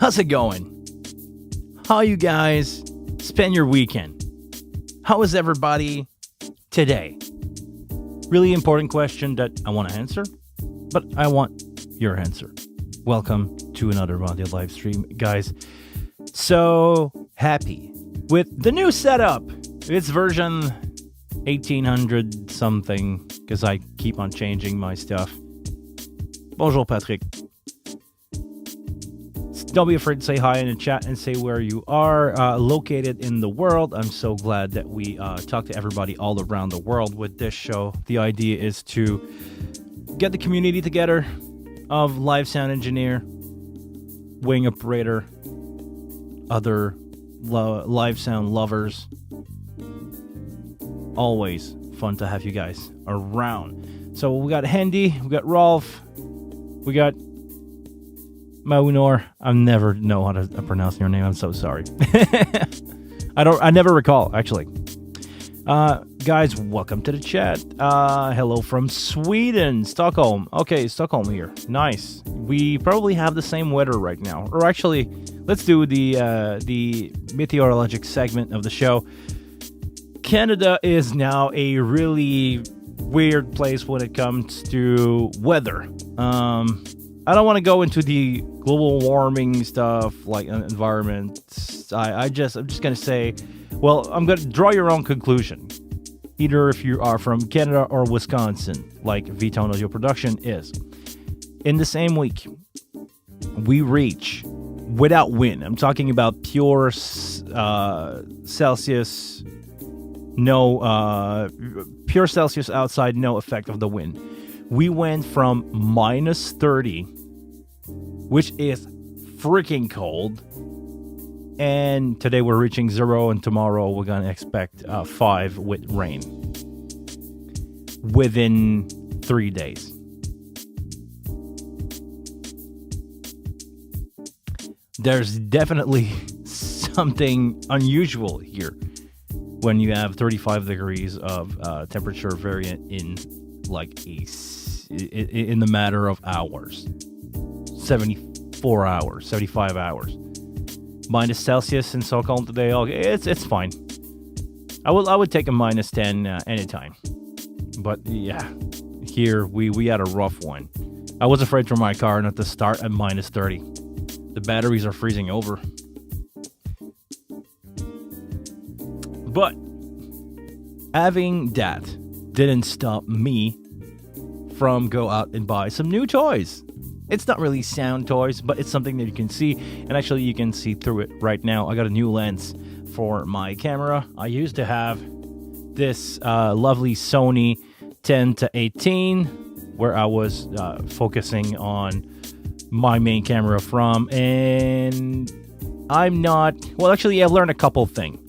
How's it going? How you guys spend your weekend? How is everybody today? Really important question that I want to answer, but I want your answer. Welcome to another Monday live stream, guys. So happy with the new setup. It's version 1800 something because I keep on changing my stuff. Bonjour, Patrick. Don't be afraid to say hi in the chat and say where you are located in the world. I'm so glad that we talk to everybody all around the world with this show. The idea is to get the community together of live sound engineer, wing operator, other live sound lovers. Always fun to have you guys around. So we got Hendy, we got Rolf, we got Maunor. I never know how to pronounce your name. I'm so sorry. I never recall, actually. Guys, welcome to the chat. Hello from Sweden, Stockholm. Okay, Stockholm here. Nice. We probably have the same weather right now. Or actually, let's do the meteorologic segment of the show. Canada is now a really weird place when it comes to weather. I don't want to go into the global warming stuff, like environment. I'm just going to say, well, I'm going to draw your own conclusion. Either if you are from Canada or Wisconsin, like V-Tone Audio Production is. In the same week, we reach, without wind, I'm talking about pure Celsius, pure Celsius outside, no effect of the wind. We went from minus 30, which is freaking cold, and today we're reaching 0, and tomorrow we're going to expect 5 with rain within 3 days. There's definitely something unusual here when you have 35 degrees of temperature variant in like in the matter of hours. 74 hours, 75 hours. Minus Celsius in Stockholm today. Okay, it's fine. I would take a minus 10 anytime. But yeah, here we had a rough one. I was afraid for my car not to start at minus 30. The batteries are freezing over. But having that didn't stop me from go out and buy some new toys. It's not really sound toys, but it's something that you can see, and actually you can see through it right now. I got a new lens for my camera. I used to have this lovely Sony 10-18 where I was focusing on my main camera from, and I'm not, well, actually I've learned a couple things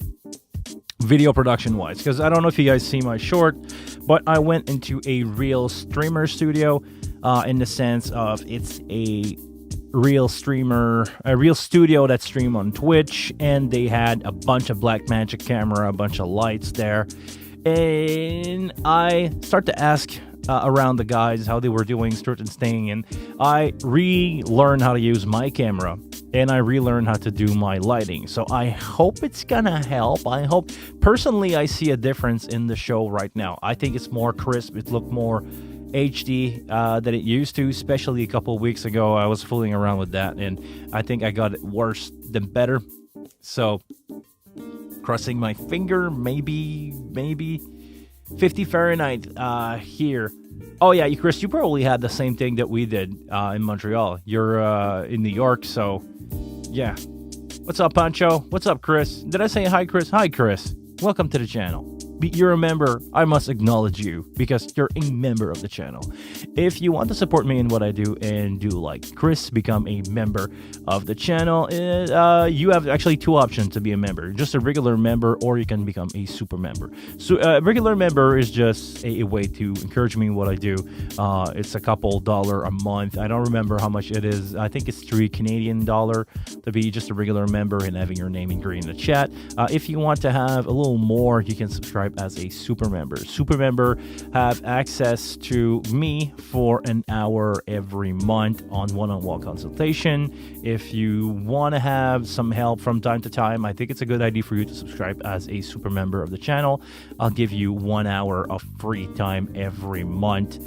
video production wise, because I don't know if you guys see my short, but I went into a real streamer studio in the sense of it's a real streamer, a real studio that stream on Twitch, and they had a bunch of Blackmagic camera, a bunch of lights there, and I start to ask around the guys how they were doing certain thing, and I relearned how to use my camera, and I relearned how to do my lighting. So I hope it's gonna help. I hope, personally, I see a difference in the show right now. I think it's more crisp. It looked more HD than it used to, especially a couple of weeks ago. I was fooling around with that, and I think I got it worse than better. So crossing my finger, maybe 50 Fahrenheit here. Oh yeah, Chris, you probably had the same thing that we did in Montreal. You're in New York, so yeah. What's up, Pancho? What's up, Chris? Did I say hi, Chris? Hi, Chris. Welcome to the channel. You're a member. I must acknowledge you because you're a member of the channel. If you want to support me in what I do and do like Chris, become a member of the channel. You have actually two options to be a member. Just a regular member, or you can become a super member. So a regular member is just a way to encourage me in what I do. It's a couple $1 a month. I don't remember how much it is. I think it's $3 Canadian to be just a regular member and having your name in green in the chat. If you want to have a little more, you can subscribe subscribe as a super member. Super member have access to me for an hour every month on one-on-one consultation. If you want to have some help from time to time, I think it's a good idea for you to subscribe as a super member of the channel. I'll give you 1 hour of free time every month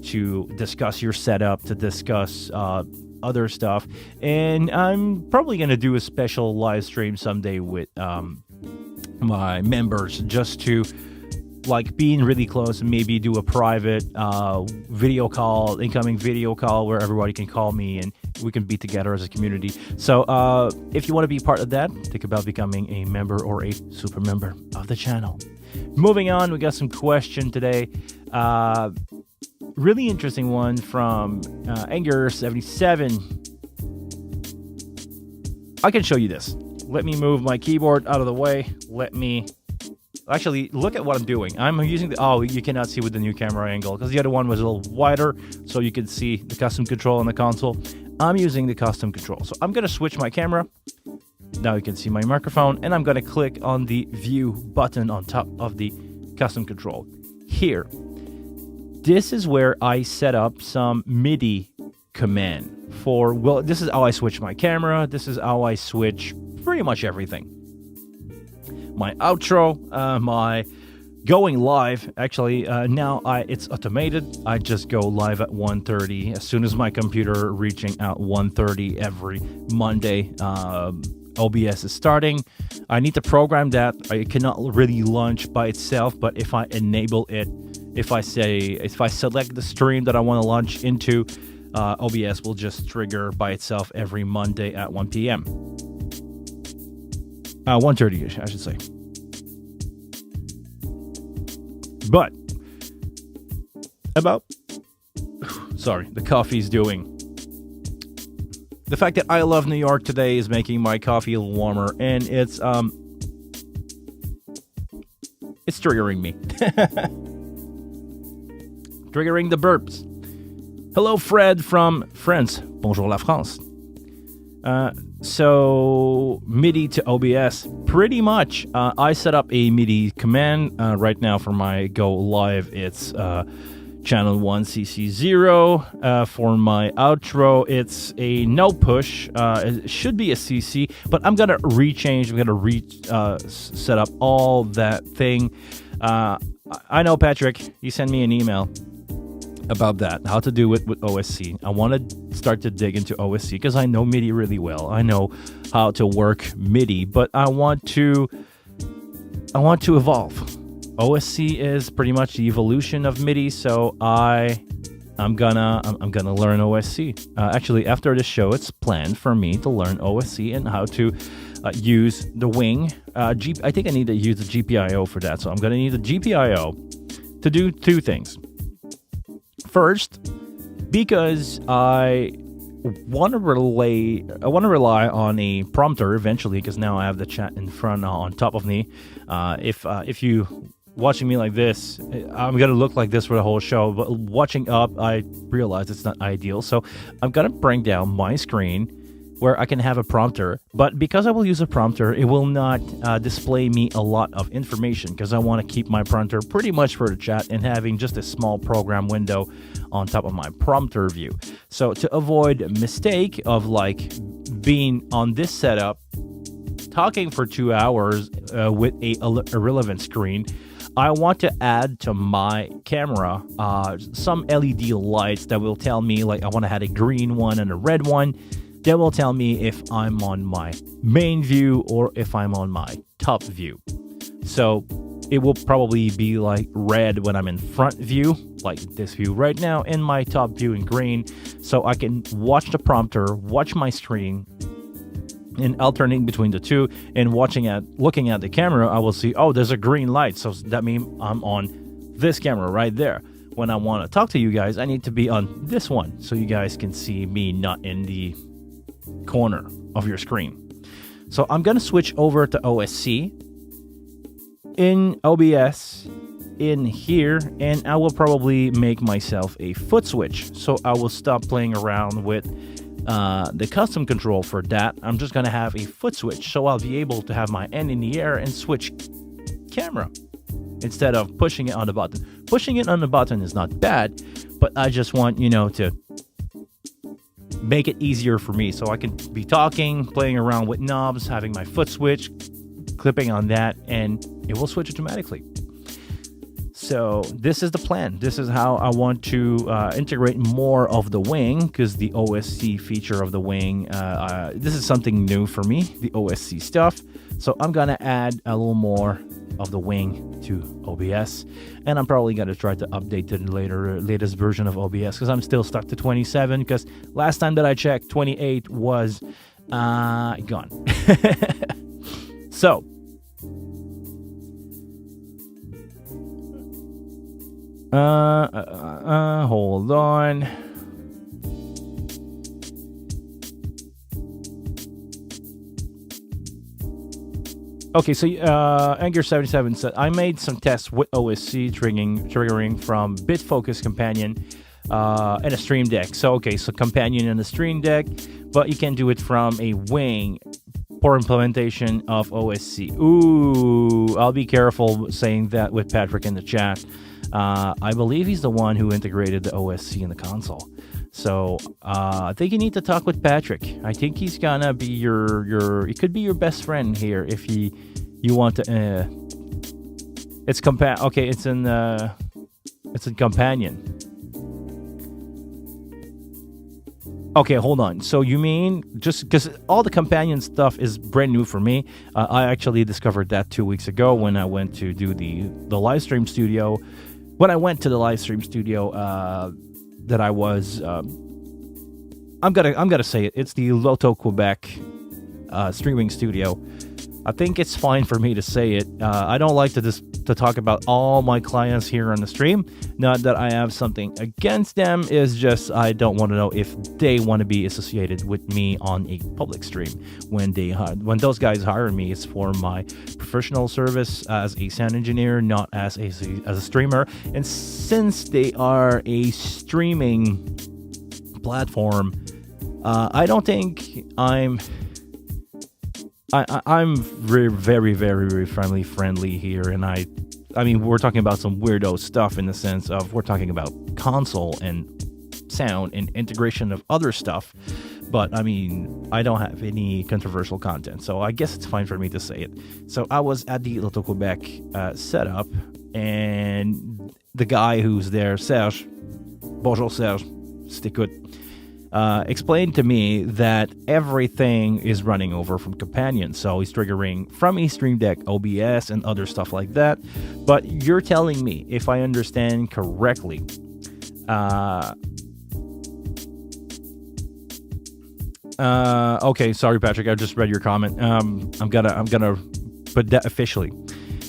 to discuss your setup, to discuss other stuff, and I'm probably gonna do a special live stream someday with my members, just to like being really close, and maybe do a private video call, incoming video call, where everybody can call me and we can be together as a community. So if you want to be part of that, think about becoming a member or a super member of the channel. Moving on, we got some question today. Really interesting one from Anger77. I can show you this. Let me move my keyboard out of the way. Let me actually look at what I'm doing. I'm using the, oh, you cannot see with the new camera angle because the other one was a little wider, so you could see the custom control on the console. I'm using the custom control. So I'm going to switch my camera. Now you can see my microphone, and I'm going to click on the view button on top of the custom control. Here, this is where I set up some MIDI command for, well, this is how I switch my camera. This is how I switch pretty much everything. My outro, my going live, actually, now it's automated. I just go live at 1:30 as soon as my computer reaching out 1:30 every Monday. OBS is starting. I need to program that. I cannot really launch by itself, but if I enable it, if I select the stream that I want to launch into, OBS will just trigger by itself every Monday at 1 p.m. 1:30ish, I should say. But about, sorry, the coffee's doing. The fact that I love New York today is making my coffee a little warmer, and it's triggering me. Triggering the burps. Hello, Fred from France. Bonjour la France. So MIDI to OBS, pretty much. I set up a MIDI command right now for my go live. It's channel 1 CC0. For my outro, it's a no push. It should be a CC, but I'm gonna rechange. I'm gonna set up all that thing. I know, Patrick, you sent me an email about that, how to do it with OSC. I want to start to dig into OSC because I know MIDI really well. I know how to work MIDI, but I want to evolve. OSC is pretty much the evolution of MIDI, so I'm gonna learn OSC. Actually, after this show, it's planned for me to learn OSC and how to use the wing. I think I need to use the GPIO for that, so I'm gonna need the GPIO to do two things. First, because I want to rely on a prompter eventually, because now I have the chat in front on top of me. If you watching me like this, I'm gonna look like this for the whole show. But watching up, I realize it's not ideal. So I'm gonna bring down my screen where I can have a prompter. But because I will use a prompter, it will not display me a lot of information, because I want to keep my prompter pretty much for the chat and having just a small program window on top of my prompter view. So to avoid a mistake of like being on this setup, talking for 2 hours with a irrelevant screen, I want to add to my camera some LED lights that will tell me, like, I want to have a green one and a red one. That will tell me if I'm on my main view or if I'm on my top view. So it will probably be like red when I'm in front view, like this view right now, in my top view in green. So I can watch the prompter, watch my screen, and alternating between the two, and looking at the camera, I will see, oh, there's a green light. So that means I'm on this camera right there. When I want to talk to you guys, I need to be on this one so you guys can see me, not in the corner of your screen. So I'm going to switch over to OSC in OBS in here, and I will probably make myself a foot switch. So I will stop playing around with the custom control for that. I'm just going to have a foot switch, so I'll be able to have my hand in the air and switch camera. instead of pushing it on the button. Pushing it on the button is not bad, but I just want, to make it easier for me so I can be talking, playing around with knobs, having my foot switch, clipping on that, and it will switch automatically. So this is the plan. This is how I want to integrate more of the wing, because the OSC feature of the wing, this is something new for me, the OSC stuff. So I'm going to add a little more of the wing to OBS, and I'm probably going to try to update the latest version of OBS, because I'm still stuck to 27, because last time that I checked, 28 was gone. So hold on. Okay, so Anger77 said, I made some tests with OSC triggering from BitFocus Companion and a Stream Deck. So Companion and a Stream Deck, but you can do it from a wing for implementation of OSC. Ooh, I'll be careful saying that with Patrick in the chat. I believe he's the one who integrated the OSC in the console. So I think you need to talk with Patrick. I think he's gonna be he could be your best friend here if you want to. It's in Companion. Okay, hold on. So you mean just because all the Companion stuff is brand new for me? I actually discovered that 2 weeks ago when I went to do the live stream studio. When I went to the live stream studio, that I was, I'm gonna say it. It's the Loto Quebec streaming studio. I think it's fine for me to say it. I don't like to talk about all my clients here on the stream. Not that I have something against them. It's just I don't want to know if they want to be associated with me on a public stream. When those guys hire me, it's for my professional service as a sound engineer, not as a streamer. And since they are a streaming platform, I don't think I'm very, very, very, very friendly here, and I mean, we're talking about some weirdo stuff in the sense of we're talking about console and sound and integration of other stuff, but I mean, I don't have any controversial content, so I guess it's fine for me to say it. So I was at the Loto Quebec setup, and the guy who's there, Serge, bonjour Serge, c'était explained to me that everything is running over from Companion. So he's triggering from a Stream Deck, OBS, and other stuff like that. But you're telling me, if I understand correctly, okay, sorry, Patrick, I just read your comment. I'm gonna put that officially.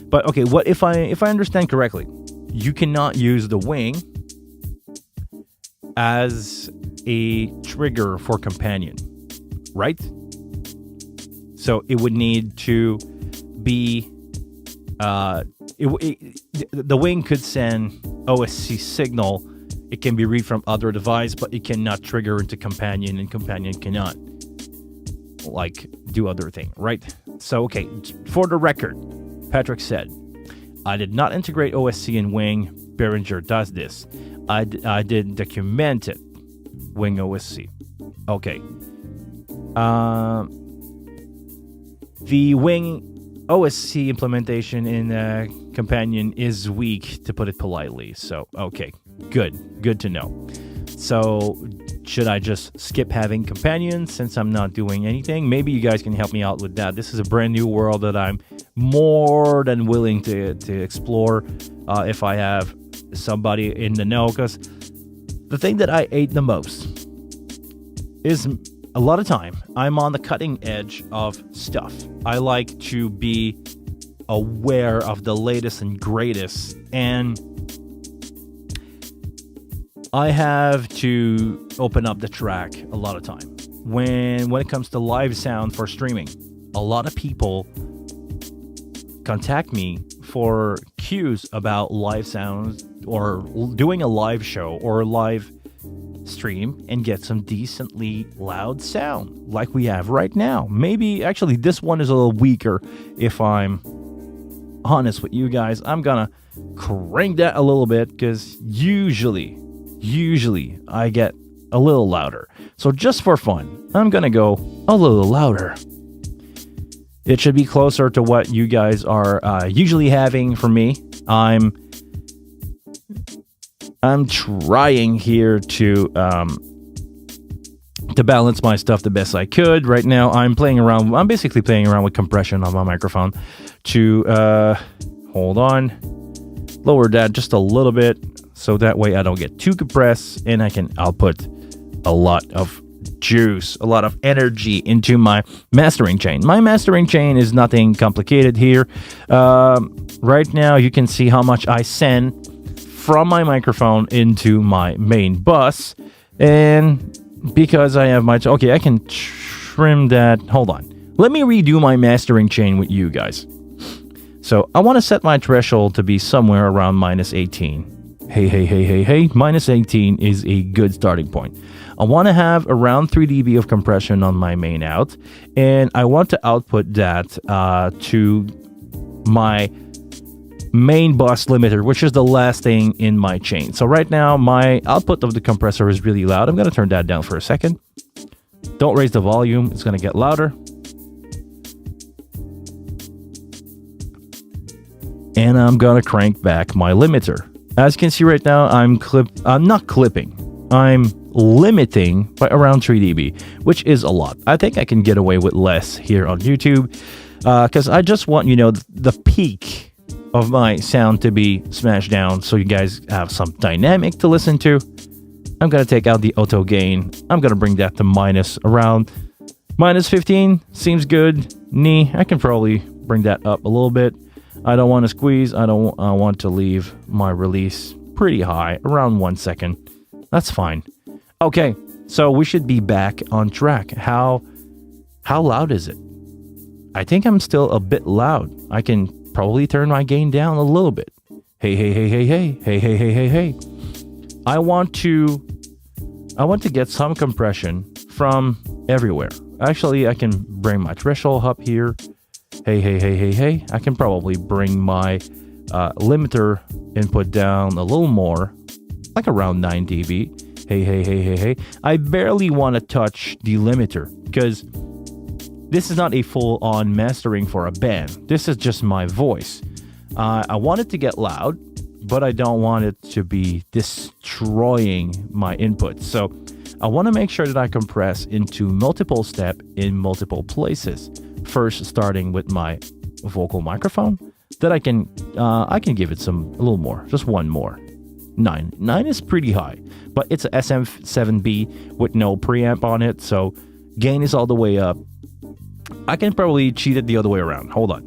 But okay, what if I understand correctly, you cannot use the wing as a trigger for Companion, right? So it would need to be the wing could send OSC signal. It can be read from other device, but it cannot trigger into Companion, and Companion cannot do other thing, right? So okay, for the record, Patrick said, I did not integrate OSC in Wing. Behringer does this. I did document it. Wing OSC. Okay. The Wing OSC implementation in Companion is weak, to put it politely. So, okay. Good to know. So, should I just skip having Companion since I'm not doing anything? Maybe you guys can help me out with that. This is a brand new world that I'm more than willing to explore if I have somebody in the know, because the thing that I hate the most is a lot of time I'm on the cutting edge of stuff. I like to be aware of the latest and greatest, and I have to open up the track a lot of time. When it comes to live sound for streaming, a lot of people contact me for cues about live sounds or doing a live show or a live stream and get some decently loud sound like we have right now. Maybe actually this one is a little weaker. If I'm honest with you guys, I'm gonna crank that a little bit, because usually I get a little louder. So just for fun, I'm gonna go a little louder. It should be closer to what you guys are usually having from me. I'm trying here to balance my stuff the best I could. Right now, I'm basically playing around with compression on my microphone to hold on, lower that just a little bit, so that way I don't get too compressed and I can output a lot of juice, a lot of energy into my mastering chain. My mastering chain is nothing complicated here. Right now, you can see how much I send from my microphone into my main bus, and because I have okay, I can trim that. Hold on, let me redo my mastering chain with you guys. So I want to set my threshold to be somewhere around -18. Hey, minus 18 is a good starting point. I want to have around 3 dB of compression on my main out, and I want to output that to my main bus limiter, which is the last thing in my chain. So right now, my output of the compressor is really loud. I'm going to turn that down for a second. Don't raise the volume. It's going to get louder. And I'm going to crank back my limiter. As you can see right now, I'm not clipping. I'm limiting by around 3 dB, which is a lot. I think I can get away with less here on YouTube, because I just want, the peak of my sound to be smashed down so you guys have some dynamic to listen to. I'm going to take out the auto gain. I'm going to bring that to around -15. Seems good. I can probably bring that up a little bit. I don't want to squeeze. I want to leave my release pretty high, around 1 second. That's fine. Okay, so we should be back on track. How loud is it? I think I'm still a bit loud. I can probably turn my gain down a little bit. Hey. I want to get some compression from everywhere. Actually, I can bring my threshold up here. Hey. I can probably bring my limiter input down a little more, like around 9 dB. Hey. I barely want to touch the limiter, because this is not a full-on mastering for a band. This is just my voice. I want it to get loud, but I don't want it to be destroying my input. So I want to make sure that I compress into multiple steps in multiple places. First, starting with my vocal microphone, that I can give it a little more, just one more. 9 is pretty high, but it's a SM7B with no preamp on it, so gain is all the way up. I can probably cheat it the other way around. Hold on.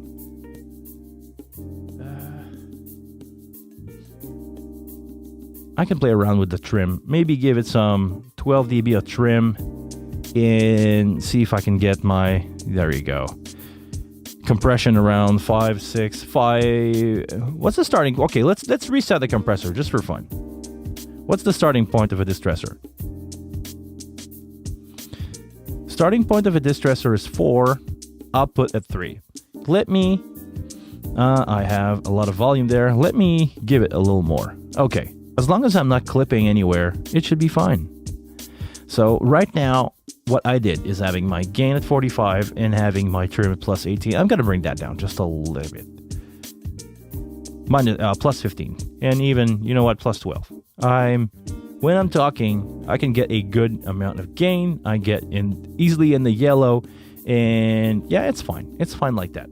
I can play around with the trim. Maybe give it some 12 dB of trim and see if I can get my... There you go. Compression around 5, 6, 5... What's the starting... Okay, let's reset the compressor just for fun. What's the starting point of a distressor? Starting point of a distressor is 4, output at 3. Let me... I have a lot of volume there. Let me give it a little more. Okay. As long as I'm not clipping anywhere, it should be fine. So right now, what I did is having my gain at 45 and having my trim at plus 18. I'm going to bring that down just a little bit. Plus 15. And even, you know what, plus 12. When I'm talking, I can get a good amount of gain. I get easily in the yellow. And yeah, it's fine. It's fine like that.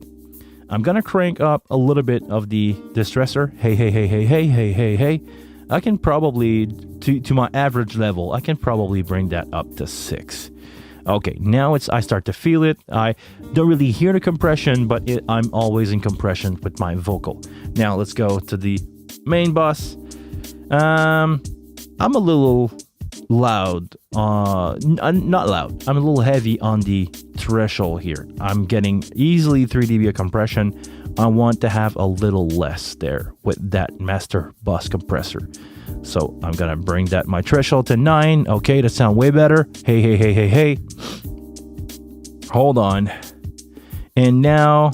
I'm going to crank up a little bit of the distressor. Hey. I can probably, to my average level, I can probably bring that up to 6. Okay, now I start to feel it. I don't really hear the compression, but I'm always in compression with my vocal. Now let's go to the main bus. I'm a little loud. Not loud. I'm a little heavy on the threshold here. I'm getting easily 3 dB of compression. I want to have a little less there with that master bus compressor. So I'm going to bring my threshold to 9. Okay, that sounds way better. Hey. Hold on. And now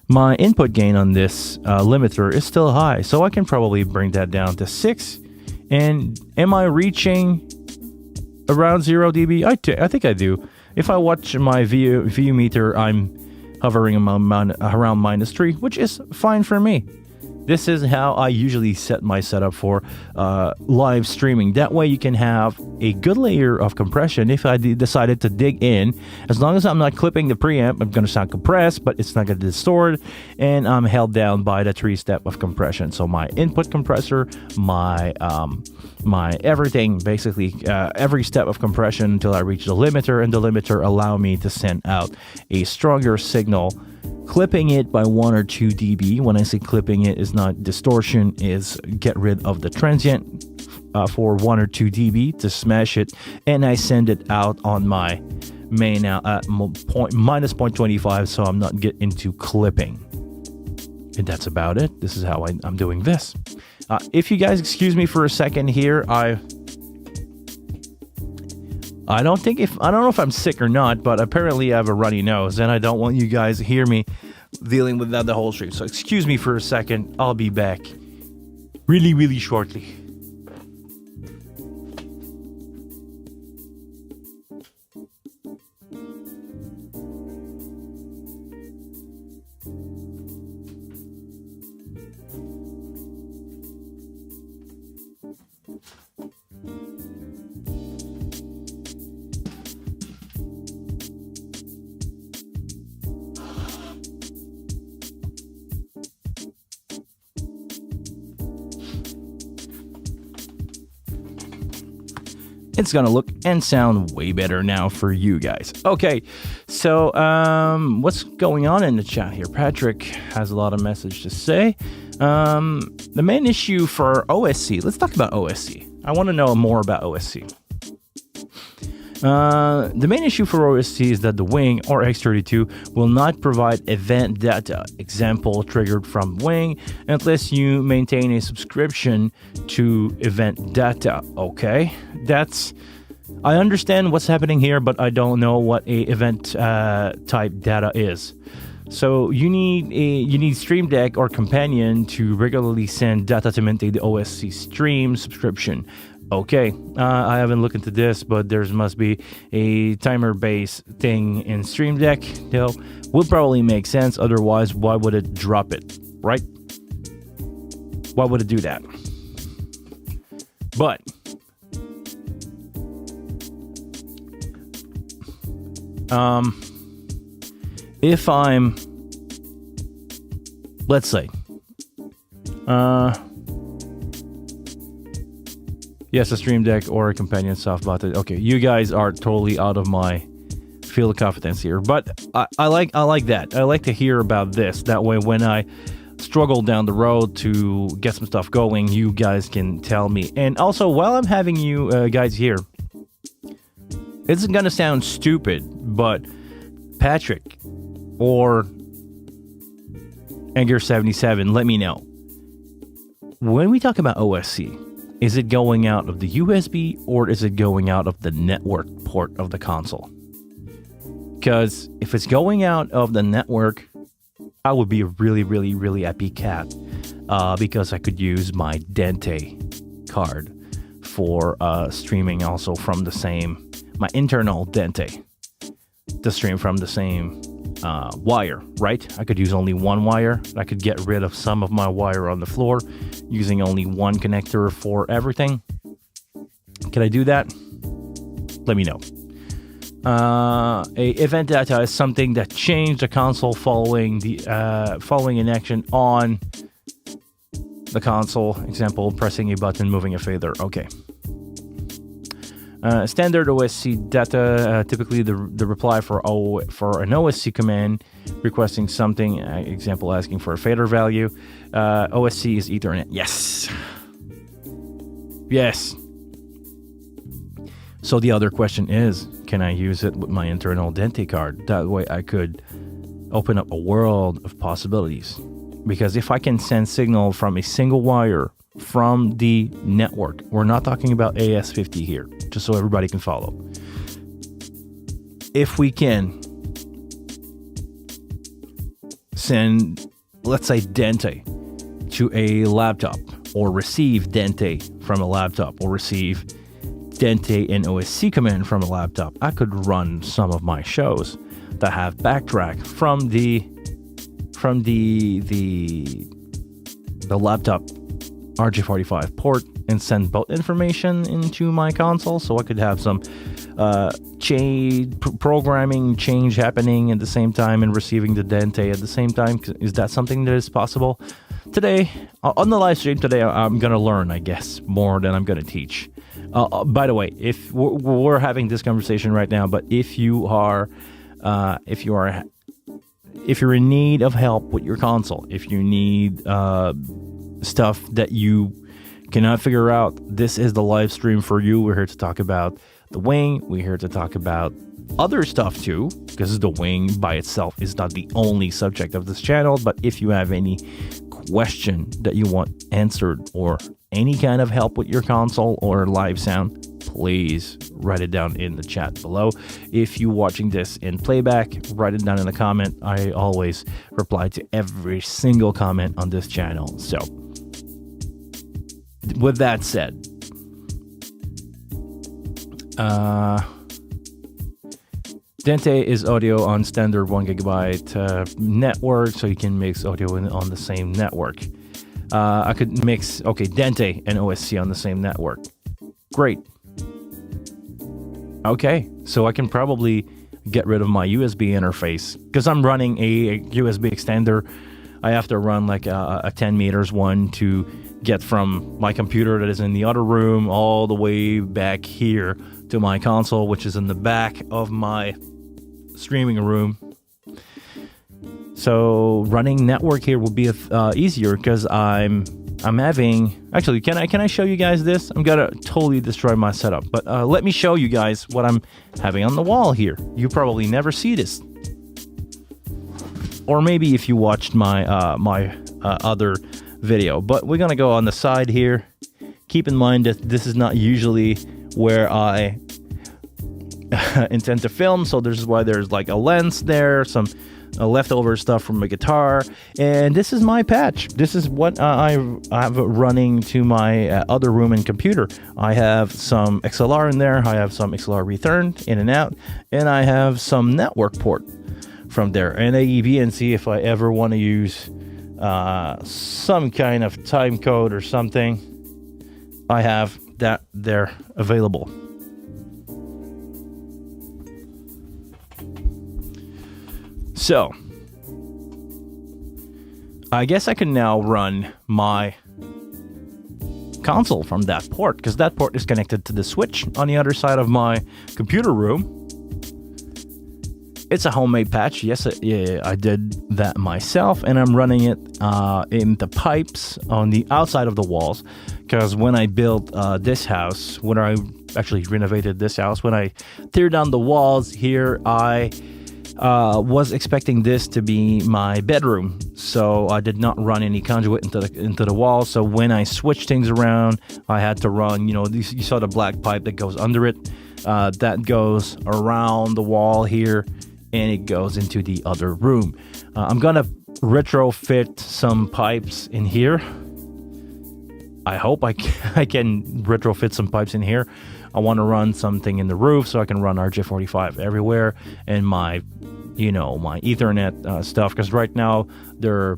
my input gain on this limiter is still high, so I can probably bring that down to 6. And am I reaching around 0 dB? I think I do. If I watch my VU meter, I'm hovering around -3, which is fine for me. This is how I usually set my setup for live streaming. That way you can have a good layer of compression if I decided to dig in. As long as I'm not clipping the preamp, I'm going to sound compressed, but it's not going to distort, and I'm held down by the 3-step of compression. So my input compressor, my everything, basically every step of compression until I reach the limiter, and the limiter allow me to send out a stronger signal. Clipping it by 1 or 2 dB. When I say clipping it, is not distortion, is get rid of the transient for 1 or 2 dB to smash it, and I send it out on my main out at -0.25, so I'm not get into clipping. And that's about it. This is how I'm doing this. If you guys excuse me for a second here, I don't know if I'm sick or not, but apparently I have a runny nose, and I don't want you guys to hear me dealing with that the whole stream. So excuse me for a second. I'll be back really, really shortly. It's gonna look and sound way better now for you guys. Okay, so what's going on in the chat here? Patrick has a lot of message to say. The main issue for OSC, let's talk about OSC. I want to know more about OSC. The main issue for OSC is that the Wing or X32 will not provide event data, example triggered from Wing, unless you maintain a subscription to event data. Okay, I understand what's happening here, but I don't know what a event type data is. So you need Stream Deck or Companion to regularly send data to maintain the OSC stream subscription. Okay, I haven't looked into this, but there must be a timer-based thing in Stream Deck. Though would probably make sense. Otherwise, why would it drop it, right? Why would it do that? But if I'm, let's say, yes, a Stream Deck or a Companion softbot. Okay, you guys are totally out of my field of confidence here, but I like that. I like to hear about this. That way, when I struggle down the road to get some stuff going, you guys can tell me. And also, while I'm having you guys here, it's gonna sound stupid, but Patrick or Anger77, let me know. When we talk about OSC, is it going out of the USB or is it going out of the network port of the console? Because if it's going out of the network, I would be a really, really, really happy cat because I could use my Dente card for streaming also from the same, my internal Dente to stream from the same wire, right? I could use only one wire. I could get rid of some of my wire on the floor using only one connector for everything. Can I do that? Let me know. A event data is something that changed the console following an action on the console. Example, pressing a button, moving a fader. Okay. Standard OSC data, typically the reply for an OSC command requesting something, example asking for a fader value. OSC is Ethernet. Yes. Yes. So the other question is, can I use it with my internal Dente card? That way I could open up a world of possibilities. Because if I can send signal from a single wire from the network, we're not talking about AS50 here, just so everybody can follow. If we can send, let's say, Dante to a laptop, or receive Dante from a laptop, or receive Dante and OSC command from a laptop, I could run some of my shows that have backtrack from the laptop RJ45 port and send both information into my console, so I could have some programming change happening at the same time and receiving the Dante at the same time. Is that something that is possible? Today, on the live stream today, I'm going to learn, I guess, more than I'm going to teach. By the way, if we're having this conversation right now, but if you're in need of help with your console, if you need stuff that you cannot figure out, this is the live stream for you. We're here to talk about the wing. We're here to talk about other stuff too, because the wing by itself is not the only subject of this channel. But if you have any question that you want answered, or any kind of help with your console or live sound, please write it down in the chat below. If you're watching this in playback, write it down in the comment. I always reply to every single comment on this channel. So with that said, Dante is audio on standard 1 GB network, so you can mix audio on the same network. I could mix, Dante and OSC on the same network. Great. Okay, so I can probably get rid of my USB interface, because I'm running a USB extender. I have to run like a 10 meters one to get from my computer that is in the other room all the way back here to my console, which is in the back of my streaming room. So running network here will be easier, because I'm having, actually, can I show you guys this? I'm gonna totally destroy my setup, but let me show you guys what I'm having on the wall here. You probably never see this, or maybe if you watched my other video. But we're gonna go on the side here. Keep in mind that this is not usually where I intend to film, so this is why there's like a lens there, some leftover stuff from my guitar, and this is my patch. This is what I have running to my other room and computer. I have some XLR in there, I have some XLR return in and out, and I have some network port from there, and a VNC if I ever want to use some kind of time code or something. I have that there available. So, I guess I can now run my console from that port, because that port is connected to the switch on the other side of my computer room. It's a homemade patch. Yes, I did that myself, and I'm running it in the pipes on the outside of the walls, because when I built this house, when I actually renovated this house, when I tear down the walls here, I was expecting this to be my bedroom, so I did not run any conduit into the wall. So when I switched things around, I had to run, you saw the black pipe that goes under it, that goes around the wall here, and it goes into the other room. I'm gonna retrofit some pipes in here. I hope I can retrofit some pipes in here. I want to run something in the roof so I can run RJ45 everywhere, and my Ethernet stuff, because right now there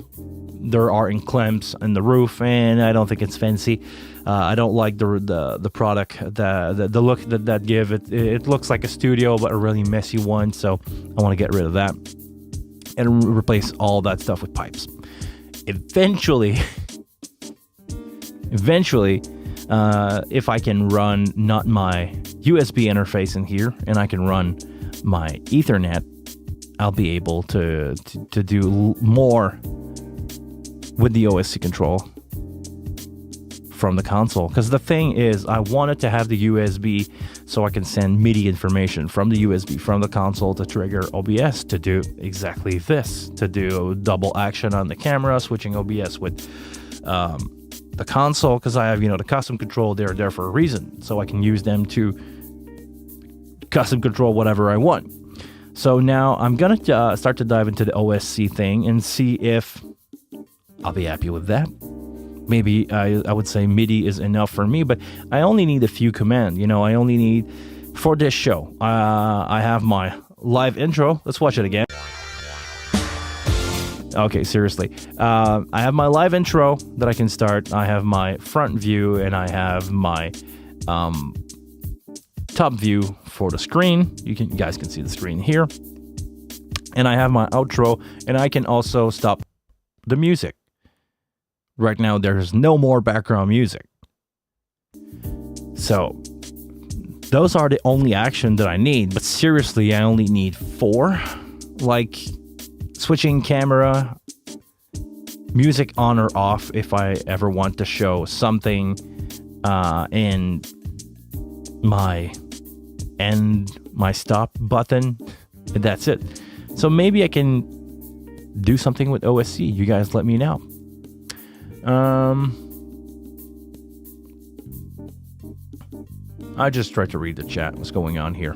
are clamps in the roof, and I don't think it's fancy. I don't like the product, the look that give it. It looks like a studio, but a really messy one. So I want to get rid of that and replace all that stuff with pipes. Eventually, if I can run not my USB interface in here, and I can run my Ethernet, I'll be able to do more with the OSC control from the console. Because the thing is, I wanted to have the USB so I can send MIDI information from the USB from the console to trigger OBS to do exactly this, to do double action on the camera, switching OBS with the console, because I have the custom control. They're there for a reason, so I can use them to custom control whatever I want. So now I'm going to start to dive into the OSC thing and see if I'll be happy with that. Maybe I would say MIDI is enough for me, but I only need a few commands. I only need, for this show, I have my live intro. Let's watch it again. Okay, seriously. I have my live intro that I can start. I have my front view, and I have my top view for the screen. You guys can see the screen here. And I have my outro, and I can also stop the music. Right now, there's no more background music. So, those are the only action that I need. But seriously, I only need 4. Like, switching camera, music on or off if I ever want to show something, and my stop button, and that's it. So maybe I can do something with OSC. You guys let me know. I just tried to read the chat. What's going on here?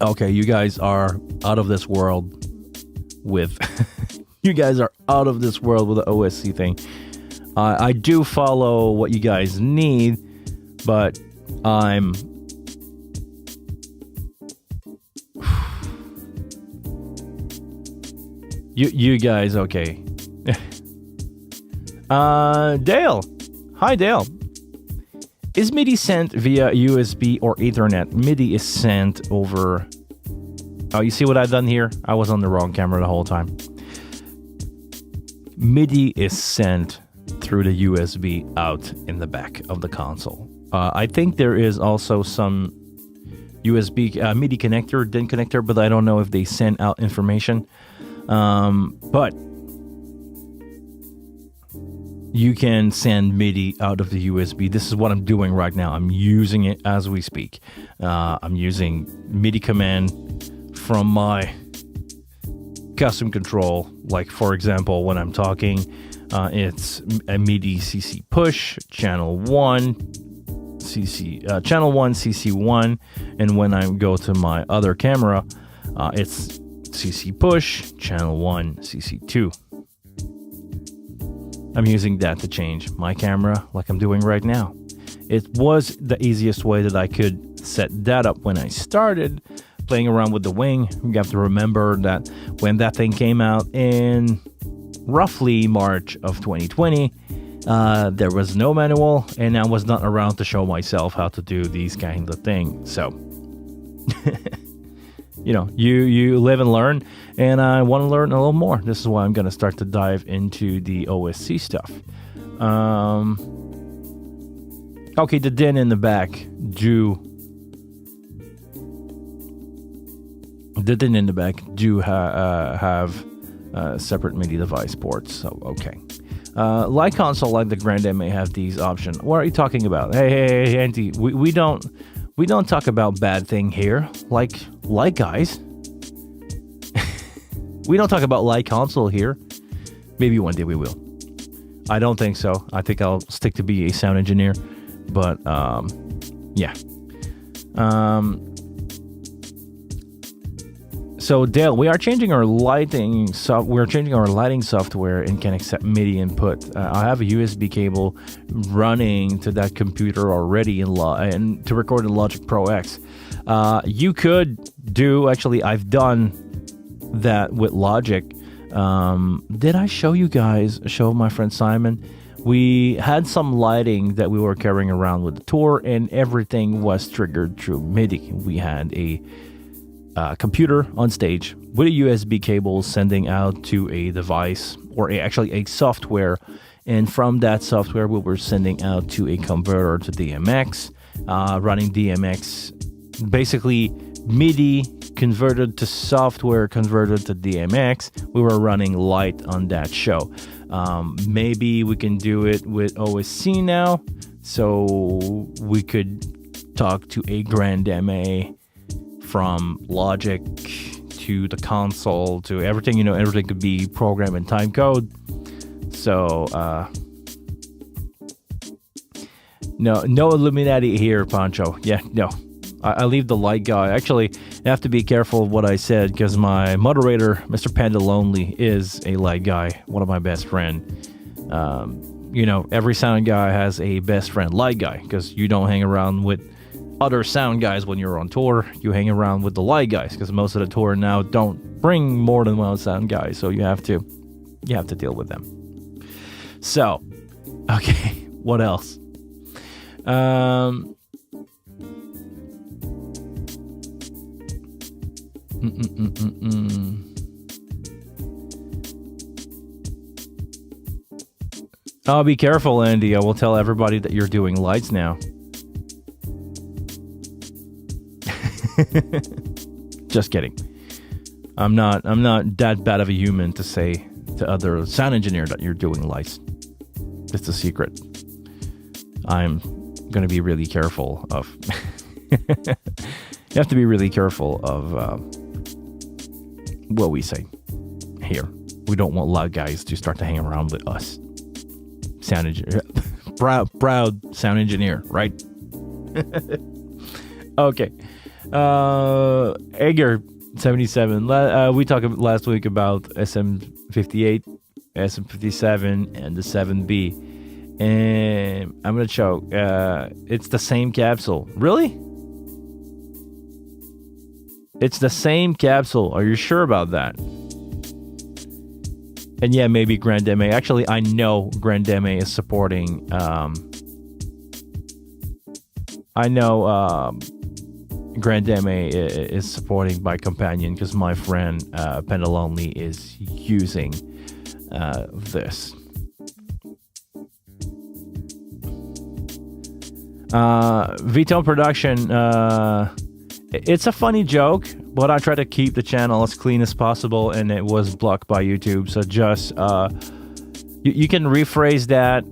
Okay, you guys are out of this world with you guys are out of this world with the OSC thing. I do follow what you guys need, but I'm you guys okay. Dale. Hi, Dale. Is MIDI sent via USB or Ethernet? MIDI is sent over... Oh, you see what I've done here? I was on the wrong camera the whole time. MIDI is sent through the USB out in the back of the console. I think there is also some USB MIDI connector, DIN connector, but I don't know if they send out information. But you can send MIDI out of the USB. This is what I'm doing right now. I'm using it as we speak. I'm using MIDI command from my custom control. Like, for example, when I'm talking, it's a MIDI CC push, channel 1, channel 1, CC1. And when I go to my other camera, it's CC push, channel 1, CC2. I'm using that to change my camera like I'm doing right now. It was the easiest way that I could set that up when I started playing around with the wing. You have to remember that when that thing came out in roughly March of 2020, there was no manual, and I was not around to show myself how to do these kind of things. So, you live and learn, and I want to learn a little more. This is why I'm going to start to dive into the OSC stuff. Okay, the DIN in the back do have separate MIDI device ports. So okay, like console, like the Grand M may have these options. What are you talking about? Hey, Auntie, we don't talk about bad thing here. Like guys, we don't talk about like console here. Maybe one day we will. I don't think so. I think I'll stick to be a sound engineer. But yeah. So Dale, we are changing our lighting software and can accept MIDI input. I have a USB cable running to that computer already and to record in Logic Pro X. You could do, actually, I've done that with Logic. Did I show my friend Simon? We had some lighting that we were carrying around with the tour, and everything was triggered through MIDI. We had a computer on stage with a USB cable sending out to a device, or actually a software, and from that software we were sending out to a converter to DMX, running DMX, basically MIDI converted to software converted to DMX. We were running light on that show. Maybe we can do it with OSC now, so we could talk to a Grand MA from Logic to the console, to everything. Everything could be programmed in time code. So, no Illuminati here, Pancho. Yeah, no. I leave the light guy. Actually, I have to be careful of what I said because my moderator, Mr. Panda Lonely, is a light guy, one of my best friends. Every sound guy has a best friend, light guy, because you don't hang around with other sound guys when you're on tour. You hang around with the light guys because most of the tour now don't bring more than one sound guy, so you have to deal with them. So, okay, what else? Oh, be careful, Andy. I will tell everybody that you're doing lights now. Just kidding. I'm not that bad of a human to say to other sound engineer that you're doing lights. It's a secret. I'm gonna be really careful of. You have to be really careful of what we say here. We don't want loud guys to start to hang around with us. Sound engineer, proud sound engineer, right? Okay. Edgar 77. We talked last week about SM58, SM57, and the 7B. And I'm gonna show. It's the same capsule. Really? It's the same capsule. Are you sure about that? And yeah, maybe Grandeme. Actually, I know Grandeme is supporting. I know Grandeme is supporting by Companion because my friend Panda Lonely is using this. V-Tone Production. It's a funny joke, but I try to keep the channel as clean as possible, and it was blocked by YouTube. So just you can rephrase that.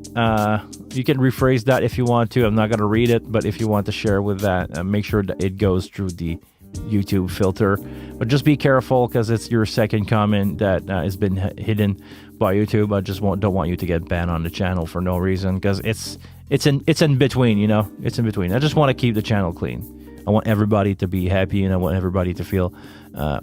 You can rephrase that if you want to. I'm not gonna read it, but if you want to share with that, make sure that it goes through the YouTube filter. But just be careful because it's your second comment that has been hidden by YouTube. I just don't want you to get banned on the channel for no reason because it's in between. It's in between. I just want to keep the channel clean. I want everybody to be happy, and I want everybody to feel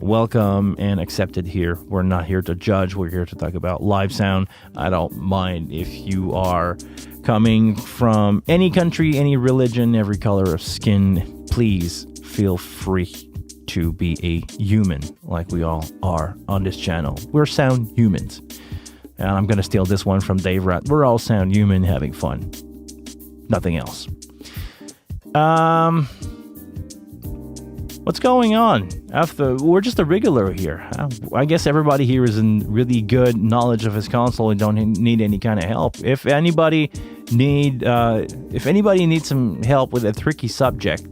welcome and accepted here. We're not here to judge. We're here to talk about live sound. I don't mind if you are coming from any country, any religion, every color of skin. Please feel free to be a human like we all are on this channel. We're sound humans. And I'm going to steal this one from Dave Rat. We're all sound human having fun. Nothing else. What's going on? We're just a regular here. I guess everybody here is in really good knowledge of his console and don't need any kind of help. If anybody needs some help with a tricky subject,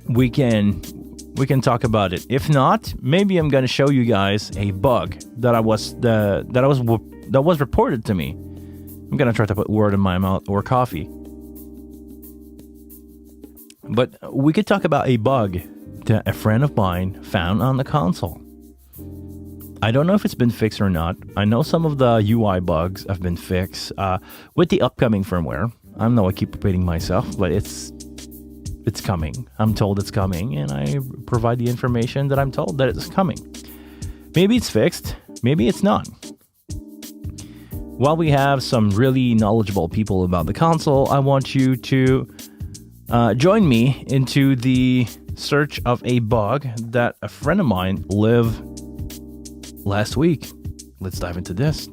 we can talk about it. If not, maybe I'm gonna show you guys a bug that was reported to me. I'm gonna try to put word in my mouth or coffee. But we could talk about a bug that a friend of mine found on the console. I don't know if it's been fixed or not. I know some of the UI bugs have been fixed with the upcoming firmware. I know I keep repeating myself, but it's coming. I'm told it's coming, and I provide the information that I'm told that it's coming. Maybe it's fixed. Maybe it's not. While we have some really knowledgeable people about the console, I want you to join me into the search of a bug that a friend of mine lived last week. Let's dive into this.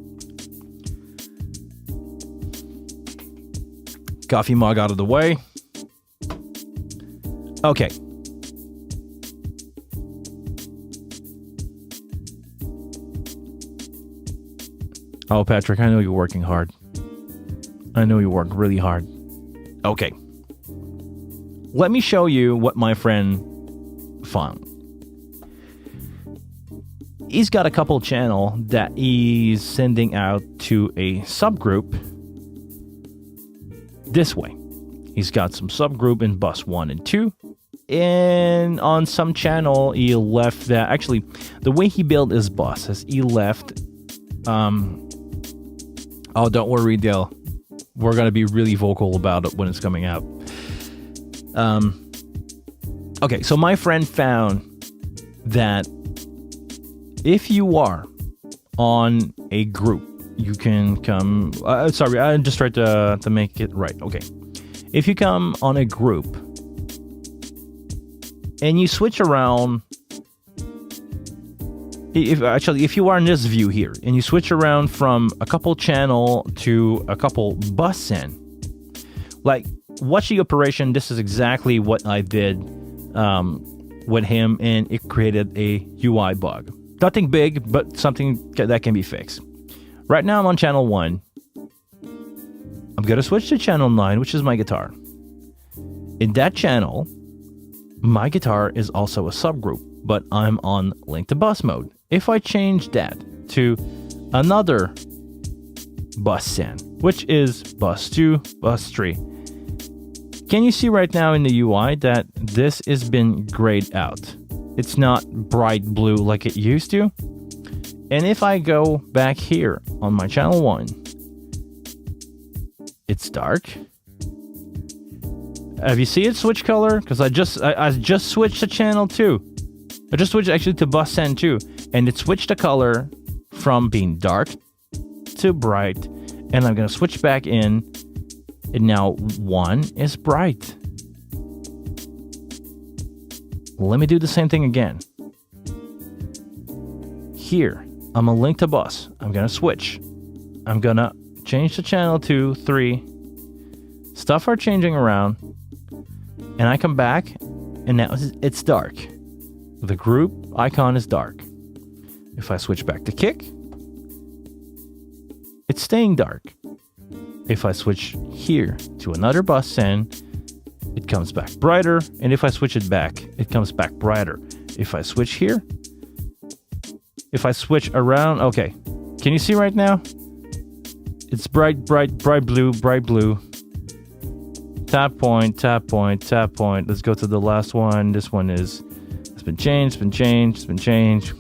Coffee mug out of the way. Okay. Oh, Patrick, I know you're working hard. I know you work really hard. Okay. Let me show you what my friend found. He's got a couple channel that he's sending out to a subgroup this way. He's got some subgroup in bus 1 and 2. and on some channel he left that. Actually, the way he built his bus is he left. Oh, don't worry, Dale. We're gonna be really vocal about it when it's coming out. Okay, so my friend found that if you are on a group, you can come. Sorry, I just tried to make it right. Okay, if you come on a group and you switch around. If you are in this view here and you switch around from a couple channel to a couple bus in, like watch the operation, this is exactly what I did with him, and it created a UI bug. Nothing big, but something that can be fixed. Right now I'm on channel 1. I'm going to switch to channel 9, which is my guitar. In that channel, my guitar is also a subgroup, but I'm on link to bus mode. If I change that to another bus SIN, which is bus 2, bus 3, can you see right now in the UI that this has been grayed out? It's not bright blue like it used to. And if I go back here on my channel 1, it's dark. Have you seen it switch color? Because I just switched to channel 2. I just switched actually to bus SIN 2, and it switched the color from being dark to bright, and I'm gonna switch back in, and now 1 is bright. Let me do the same thing again. Here, I'm a link to bus. I'm gonna switch. I'm gonna change the channel to 3. Stuff are changing around, and I come back, and now it's dark. The group icon is dark. If I switch back to kick, it's staying dark. If I switch here to another bus SIN, it comes back brighter. And if I switch it back, it comes back brighter. If I switch here, if I switch around, okay. Can you see right now? It's bright, bright, bright blue, bright blue. Tap point, tap point, tap point. Let's go to the last one. This one is... It's been changed, been changed, been changed.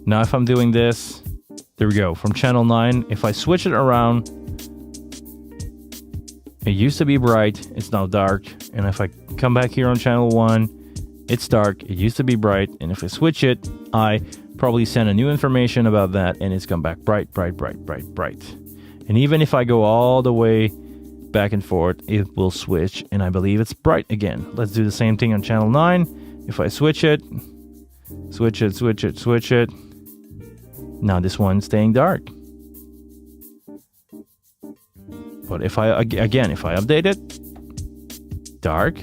Now if I'm doing this, there we go. From channel 9, if I switch it around, it used to be bright, it's now dark. And if I come back here on channel 1, it's dark, it used to be bright. And if I switch it, I probably send a new information about that, and it's come back bright, bright, bright, bright, bright. And even if I go all the way back and forth, it will switch, and I believe it's bright again. Let's do the same thing on channel 9. If I switch it, switch it, switch it, switch it. Now this one's staying dark. But if I if I update it, dark,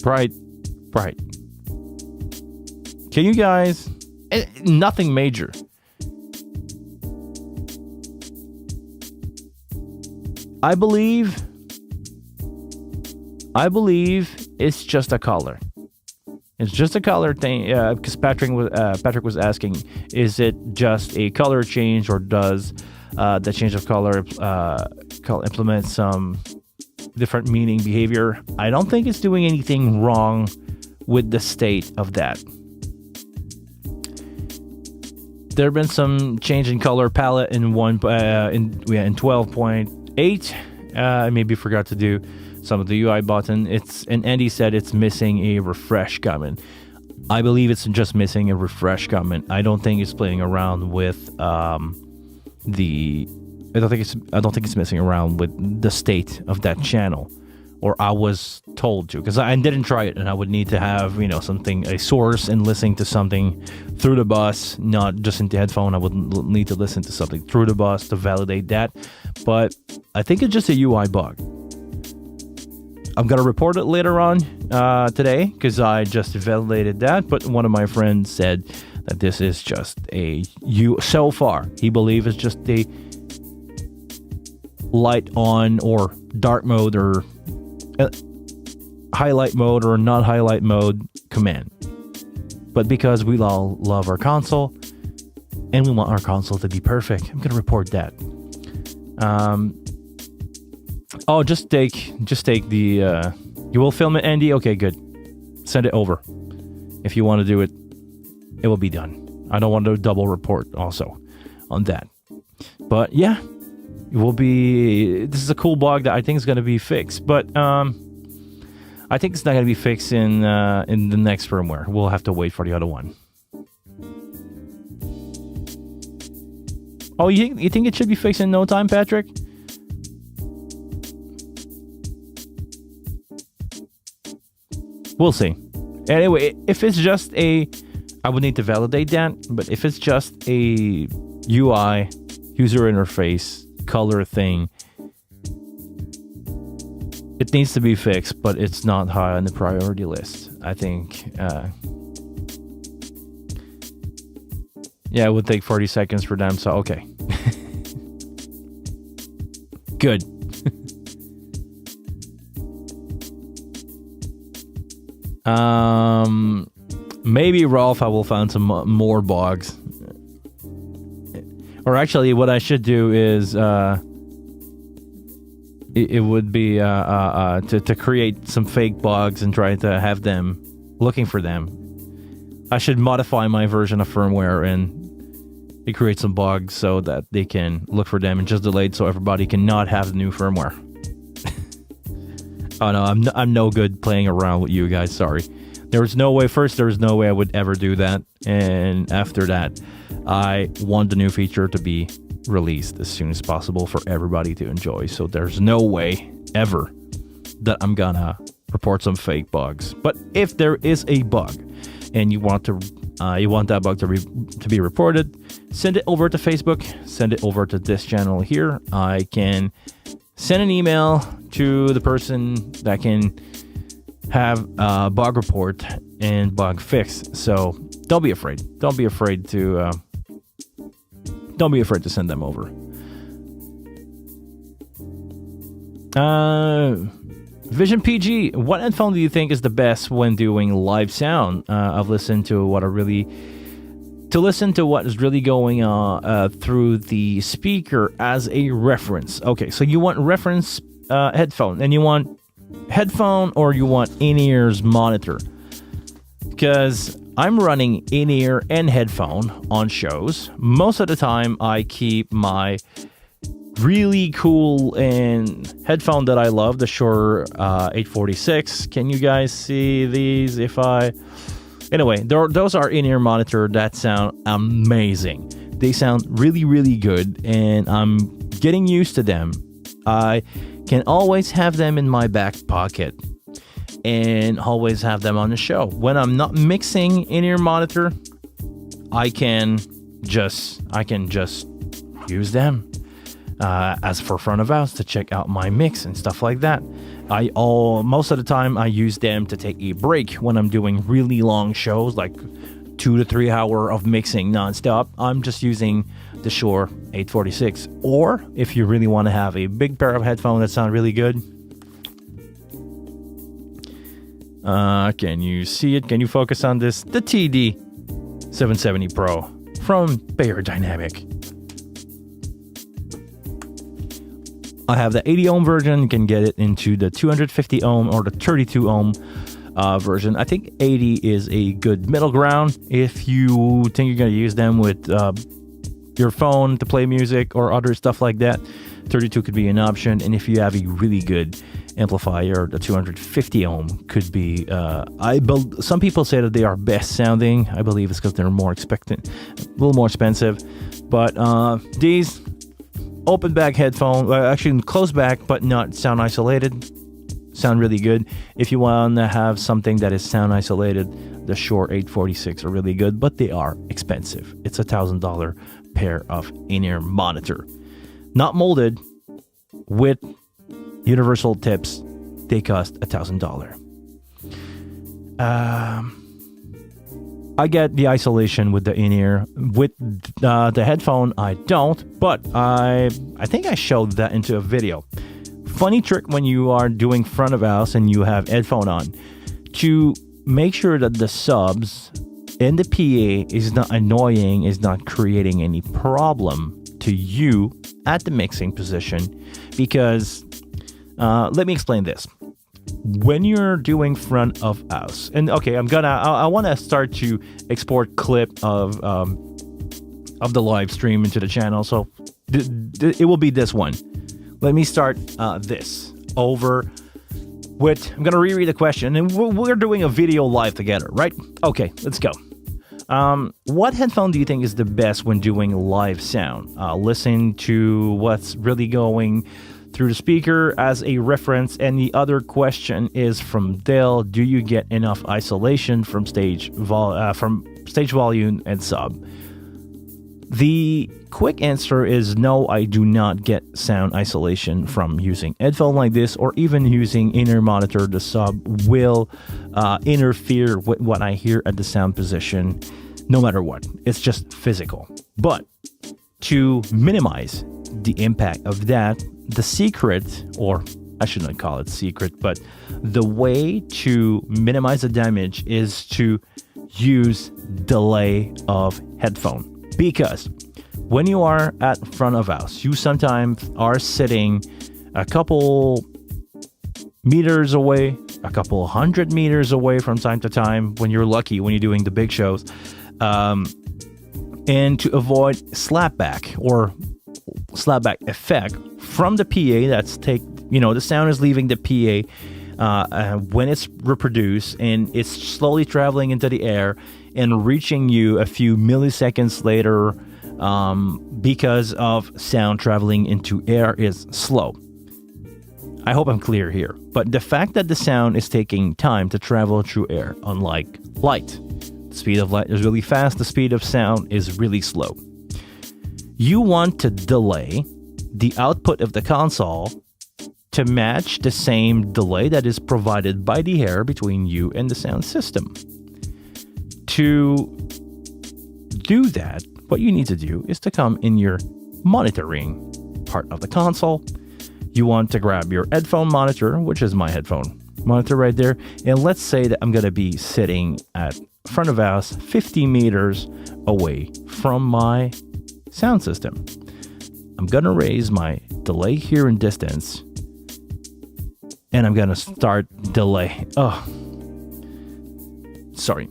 bright, bright. Can you guys? Nothing major. I believe it's just a color. It's just a color thing. Because Patrick was asking, is it just a color change, or does the change of color implement some different meaning behavior? I don't think it's doing anything wrong with the state of that. There have been some change in color palette in 12.8. I maybe forgot to do some of the UI button. And Andy said it's missing a refresh comment. I believe it's just missing a refresh comment. I don't think it's playing around with I don't think it's messing around with the state of that channel, or I was told to, because I didn't try it, and I would need to have a source and listening to something through the bus, not just into headphone. I would need to listen to something through the bus to validate that. But I think it's just a UI bug. I'm gonna report it later on today, because I just validated that. But one of my friends said that this is just so far he believes it's just a light on or dark mode or highlight mode or not highlight mode command. But because we all love our console and we want our console to be perfect, I'm gonna report that. Oh, just take the. You will film it, Andy. Okay, good. Send it over. If you want to do it, it will be done. I don't want to double report also on that. But yeah, it will be. This is a cool bug that I think is going to be fixed, but I think it's not going to be fixed in the next firmware. We'll have to wait for the other one. Oh, you think it should be fixed in no time, Patrick? We'll see. Anyway, if it's just I would need to validate that, but if it's just a UI, user interface, color thing, it needs to be fixed, but it's not high on the priority list. I think, yeah, it would take 40 seconds for them, so okay. Good. Maybe Rolf, I will find some more bugs. Or actually, what I should do is it would be to create some fake bugs and try to have them looking for them. I should modify my version of firmware and create some bugs so that they can look for them and just delay it so everybody cannot have the new firmware. Oh no, I'm no good playing around with you guys. Sorry. There was no way I would ever do that, and after that, I want the new feature to be released as soon as possible for everybody to enjoy. So there's no way ever that I'm gonna report some fake bugs. But if there is a bug and you want that bug to be reported, send it over to Facebook, send it over to this channel here. I can send an email to the person that can have a bug report and bug fix. So don't be afraid. Don't be afraid to send them over. Vision PG, what headphone do you think is the best when doing live sound? I've listened to what is really going on through the speaker as a reference. Okay, so you want reference headphone, and you want headphone or you want in-ears monitor, because I'm running in-ear and headphone on shows. Most of the time I keep my really cool and headphone that I love, the Shure 846. Can you guys see these? Anyway, those are in-ear monitor that sound amazing. They sound really, really good, and I'm getting used to them. I can always have them in my back pocket and always have them on the show. When I'm not mixing in-ear monitor, I can just use them as for front of house to check out my mix and stuff like that. Most of the time I use them to take a break when I'm doing really long shows, like 2 to 3 hour of mixing nonstop. I'm just using the Shure 846. Or if you really want to have a big pair of headphones that sound really good, can you see it? Can you focus on this? The TD 770 Pro from Beyerdynamic. I have the 80 ohm version. You can get it into the 250 ohm or the 32 ohm version. I think 80 is a good middle ground if you think you're going to use them with your phone to play music or other stuff like that. 32 could be an option, and if you have a really good amplifier, the 250 ohm could be. Some people say that they are best sounding. I believe it's because they're a little more expensive. But these open back headphone, actually closed back, but not sound isolated, sound really good. If you want to have something that is sound isolated, the Shure 846 are really good, but they are expensive. It's $1,000 pair of in-ear monitor, not molded, with universal tips. They cost $1,000. I get the isolation with the in-ear. With the headphone, I don't, but I think I showed that into a video. Funny trick when you are doing front of house and you have headphone on, to make sure that the subs in the PA is not annoying, is not creating any problem to you at the mixing position, because Let me explain this. When you're doing front of house, and okay, I want to start to export clip of the live stream into the channel, so it will be this one. Let me start this over with, I'm gonna reread the question, and we're doing a video live together, right? Okay, let's go. What headphone do you think is the best when doing live sound? Listen to what's really going through the speaker as a reference. And the other question is from Dale: do you get enough isolation from stage volume and sub? The quick answer is no, I do not get sound isolation from using headphone like this, or even using inner monitor. The sub will interfere with what I hear at the sound position, no matter what. It's just physical. But to minimize the impact of that, the secret, or I should not call it secret, but the way to minimize the damage is to use delay of headphone. Because when you are at front of house, you sometimes are sitting a couple meters away, a couple 100 meters away from time to time when you're lucky, when you're doing the big shows. And to avoid slapback or slapback effect from the PA, the sound is leaving the PA when it's reproduced, and it's slowly traveling into the air and reaching you a few milliseconds later, because of sound traveling into air is slow. I hope I'm clear here. But the fact that the sound is taking time to travel through air, unlike light. The speed of light is really fast, the speed of sound is really slow. You want to delay the output of the console to match the same delay that is provided by the air between you and the sound system. To do that, what you need to do is to come in your monitoring part of the console. You want to grab your headphone monitor, which is my headphone monitor right there, and let's say that I'm going to be sitting at front of house 50 meters away from my sound system. I'm going to raise my delay here in distance, and I'm going to start delay. Oh, sorry.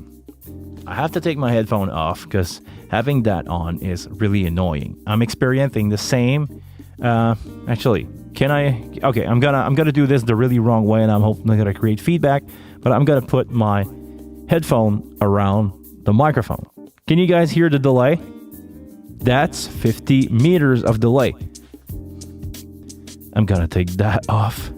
I have to take my headphone off because having that on is really annoying. I'm experiencing the same. Actually, can I? Okay, I'm gonna do this the really wrong way, and I'm hoping I'm gonna create feedback. But I'm gonna put my headphone around the microphone. Can you guys hear the delay? That's 50 meters of delay. I'm gonna take that off.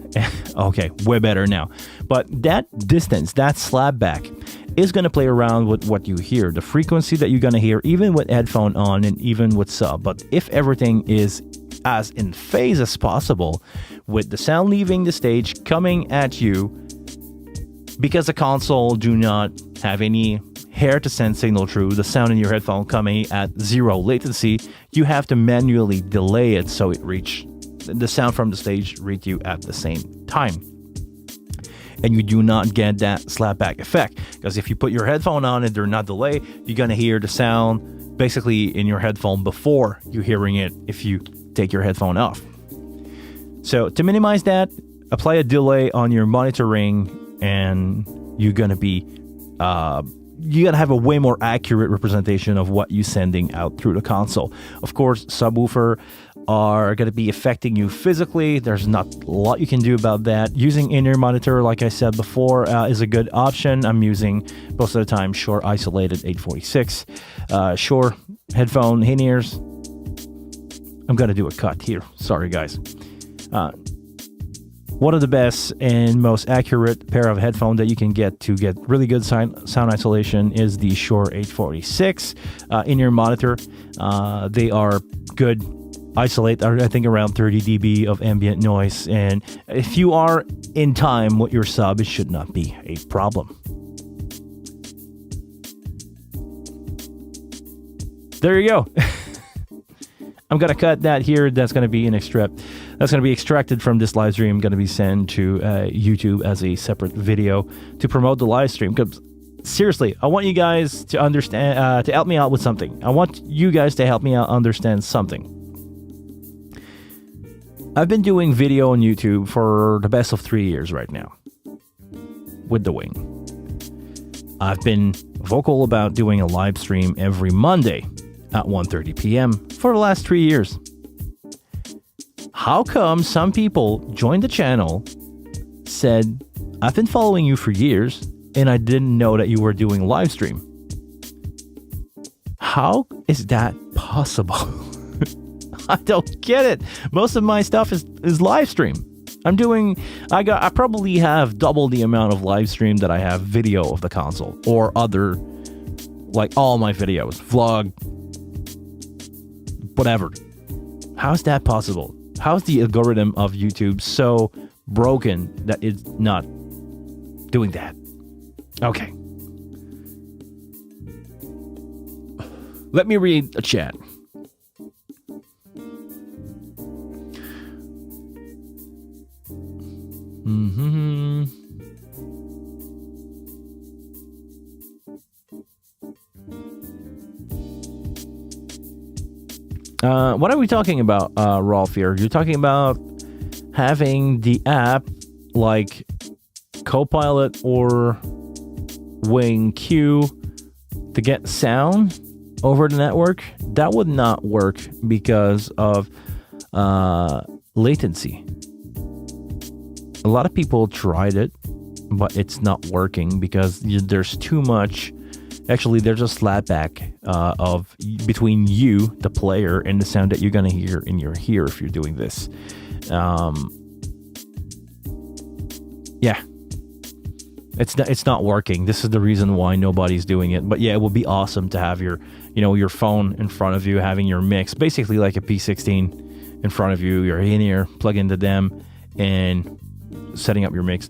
Okay, way better now. But that distance, that slapback, is going to play around with what you hear, the frequency that you're going to hear, even with headphone on and even with sub. But if everything is as in phase as possible, with the sound leaving the stage coming at you, because the console do not have any hair to send signal through, the sound in your headphone coming at zero latency, you have to manually delay it so the sound from the stage reach you at the same time. And you do not get that slapback effect, because if you put your headphone on and they're not delayed, you're going to hear the sound basically in your headphone before you're hearing it if you take your headphone off. So to minimize that, apply a delay on your monitoring, and you're going to have a way more accurate representation of what you're sending out through the console. Of course, subwoofer are going to be affecting you physically. There's not a lot you can do about that. Using in-ear monitor, like I said before, is a good option. I'm using most of the time Shure isolated 846. Shure headphone in-ears. I'm going to do a cut here. Sorry, guys. One of the best and most accurate pair of headphones that you can get to get really good sound isolation is the Shure 846 in-ear monitor. They are good. Isolate, I think, around 30 dB of ambient noise, and if you are in time with your sub, it should not be a problem. There you go. I'm gonna cut that here. That's gonna be that's gonna be extracted from this live stream. Gonna be sent to YouTube as a separate video to promote the live stream. Because seriously, I want you guys to understand, to help me out with something. I want you guys to help me out understand something. I've been doing video on YouTube for the best of 3 years right now with the Wing. I've been vocal about doing a live stream every Monday at 1:30 p.m. for the last 3 years. How come some people joined the channel, said, I've been following you for years, and I didn't know that you were doing live stream? How is that possible? I don't get it. Most of my stuff is live stream. I probably have double the amount of live stream that I have video of the console or other, like all my videos, vlog, whatever. How's that possible? How's the algorithm of YouTube so broken that it's not doing that? Okay. Let me read a chat. What are we talking about, Rolf here? You're talking about having the app like Copilot or Wing Q to get sound over the network? That would not work because of latency. A lot of people tried it, but it's not working because there's too much. Actually, there's a slapback of between you, the player, and the sound that you're gonna hear in your ear if you're doing this. Yeah, it's not working. This is the reason why nobody's doing it. But yeah, it would be awesome to have your phone in front of you, having your mix, basically like a P16 in front of you. Your in-ear, plug into them, and setting up your mix,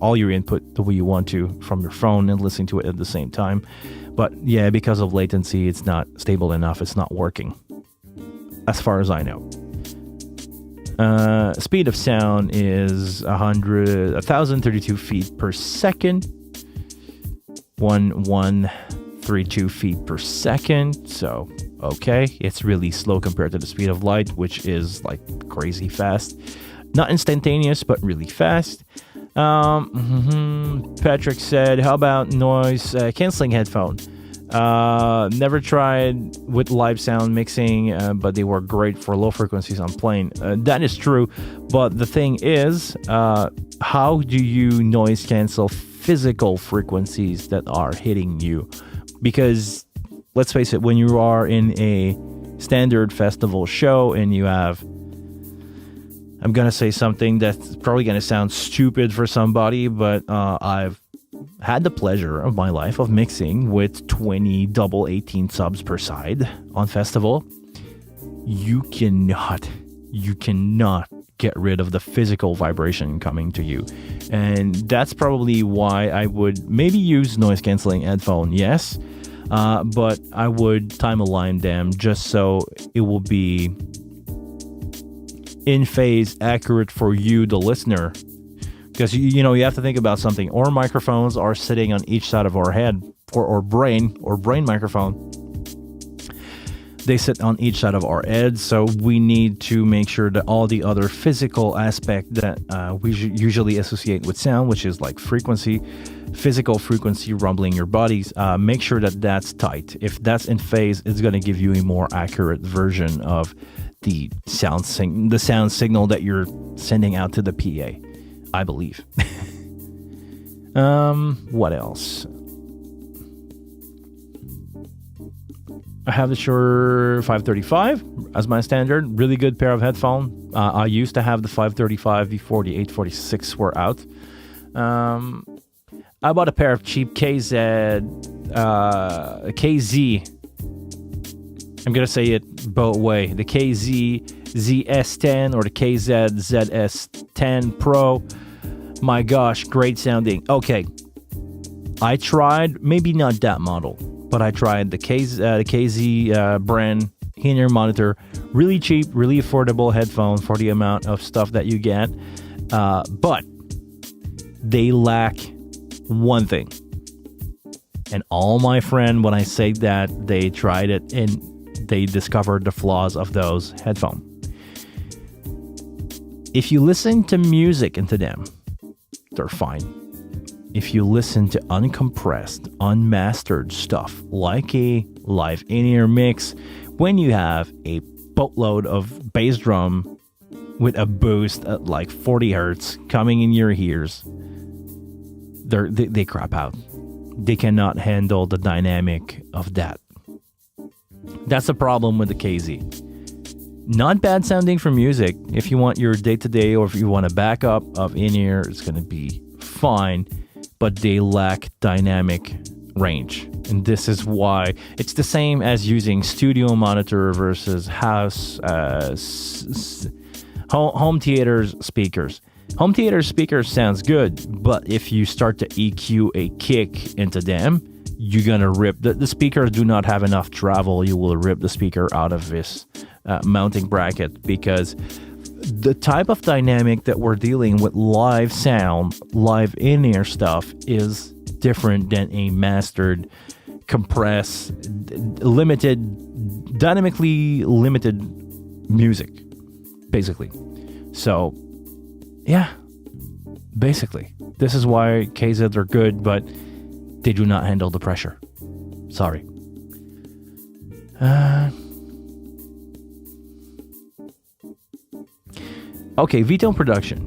all your input the way you want to from your phone and listening to it at the same time. But yeah, because of latency, it's not stable enough. It's not working, as far as I know. Speed of sound is 1,032 feet per second. 1132 feet per second. So okay, it's really slow compared to the speed of light, which is like crazy fast. Not instantaneous, but really fast. Patrick said, how about noise canceling headphone? Never tried with live sound mixing, but they were great for low frequencies on plane. That is true, but the thing is, how do you noise cancel physical frequencies that are hitting you? Because let's face it, when you are in a standard festival show and you have, I'm going to say something that's probably going to sound stupid for somebody, but I've had the pleasure of my life of mixing with 20 double 18 subs per side on festival. You cannot get rid of the physical vibration coming to you. And that's probably why I would maybe use noise canceling headphone, yes, but I would time align them just so it will be in phase accurate for you, the listener. Because you have to think about something. Our microphones are sitting on each side of our head, or brain microphone. They sit on each side of our head, so we need to make sure that all the other physical aspect that we usually associate with sound, which is like physical frequency rumbling your bodies, make sure that that's tight. If that's in phase, it's going to give you a more accurate version of the sound signal that you're sending out to the PA, I believe. What else? I have the Shure 535 as my standard. Really good pair of headphones. I used to have the 535 before the 846 were out. I bought a pair of cheap KZ. I'm going to say it both way. The KZ ZS10 or the KZ ZS10 Pro. My gosh, great sounding. Okay, I tried, maybe not that model, but I tried the KZ brand in-ear monitor. Really cheap, really affordable headphone for the amount of stuff that you get. But they lack one thing. And all my friend, when I say that, they tried it and they discovered the flaws of those headphones. If you listen to music into them, they're fine. If you listen to uncompressed, unmastered stuff like a live in-ear mix, when you have a boatload of bass drum with a boost at like 40 hertz coming in your ears, they crap out. They cannot handle the dynamic of that. That's the problem with the KZ. Not bad sounding for music. If you want your day-to-day or if you want a backup of in-ear, it's going to be fine, but they lack dynamic range. And this is why it's the same as using studio monitor versus house home theater speakers. Home theater speakers sounds good, but if you start to EQ a kick into them, you're gonna rip the speakers do not have enough travel. You will rip the speaker out of this mounting bracket, because the type of dynamic that we're dealing with live sound, live in-ear stuff is different than a mastered, compressed, dynamically limited music, basically. So, yeah, basically, this is why KZ are good, but they do not handle the pressure. Sorry. Okay, VTone production.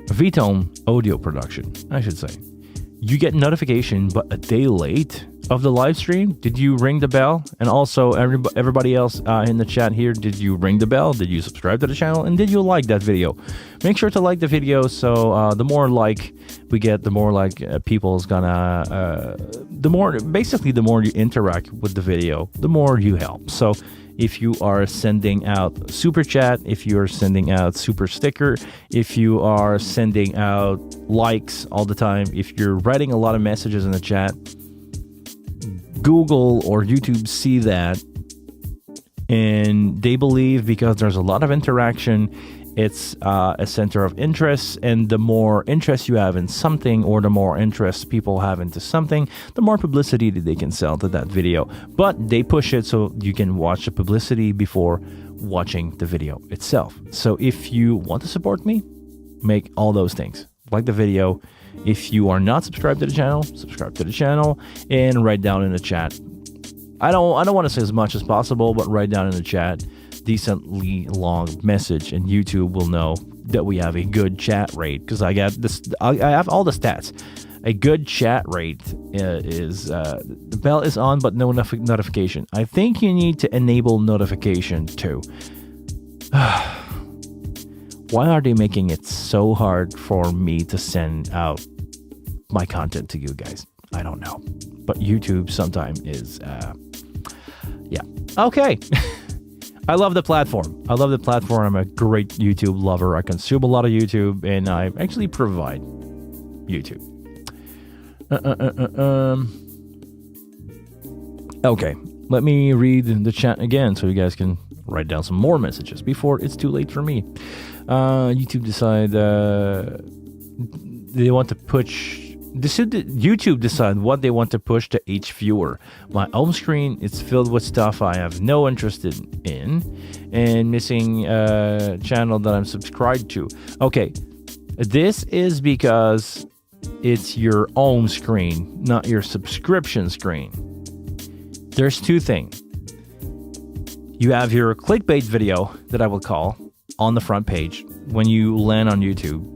VTone audio production, I should say. You get notification, but a day late of the live stream. Did you ring the bell? And also, everybody else in the chat here, did you ring the bell? Did you subscribe to the channel? And did you like that video? Make sure to like the video, so the more like we get, the more like people's gonna, the more you interact with the video, the more you help. So if you are sending out super chat, if you are sending out super sticker, if you are sending out likes all the time, if you're writing a lot of messages in the chat, Google or YouTube see that, and they believe because there's a lot of interaction, it's a center of interest, and the more interest you have in something, or the more interest people have into something, the more publicity that they can sell to that video. But they push it so you can watch the publicity before watching the video itself. So if you want to support me, make all those things. Like the video. If you are not subscribed to the channel, subscribe to the channel, and write down in the chat. I don't want to say as much as possible, but write down in the chat decently long message, and YouTube will know that we have a good chat rate, because I have all the stats. A good chat rate is the bell is on, but no notification. I think you need to enable notification too. Why are they making it so hard for me to send out my content to you guys? I don't know, but YouTube sometimes is yeah. Okay. I love the platform. I'm a great YouTube lover. I consume a lot of YouTube, and I actually provide YouTube. Okay, let me read the chat again so you guys can write down some more messages before it's too late for me. YouTube decide they want to push. YouTube decide what they want to push to each viewer. My home screen is filled with stuff I have no interest in, and missing channel that I'm subscribed to. Okay, this is because it's your home screen, not your subscription screen. There's two things. You have your clickbait video that I will call on the front page when you land on YouTube.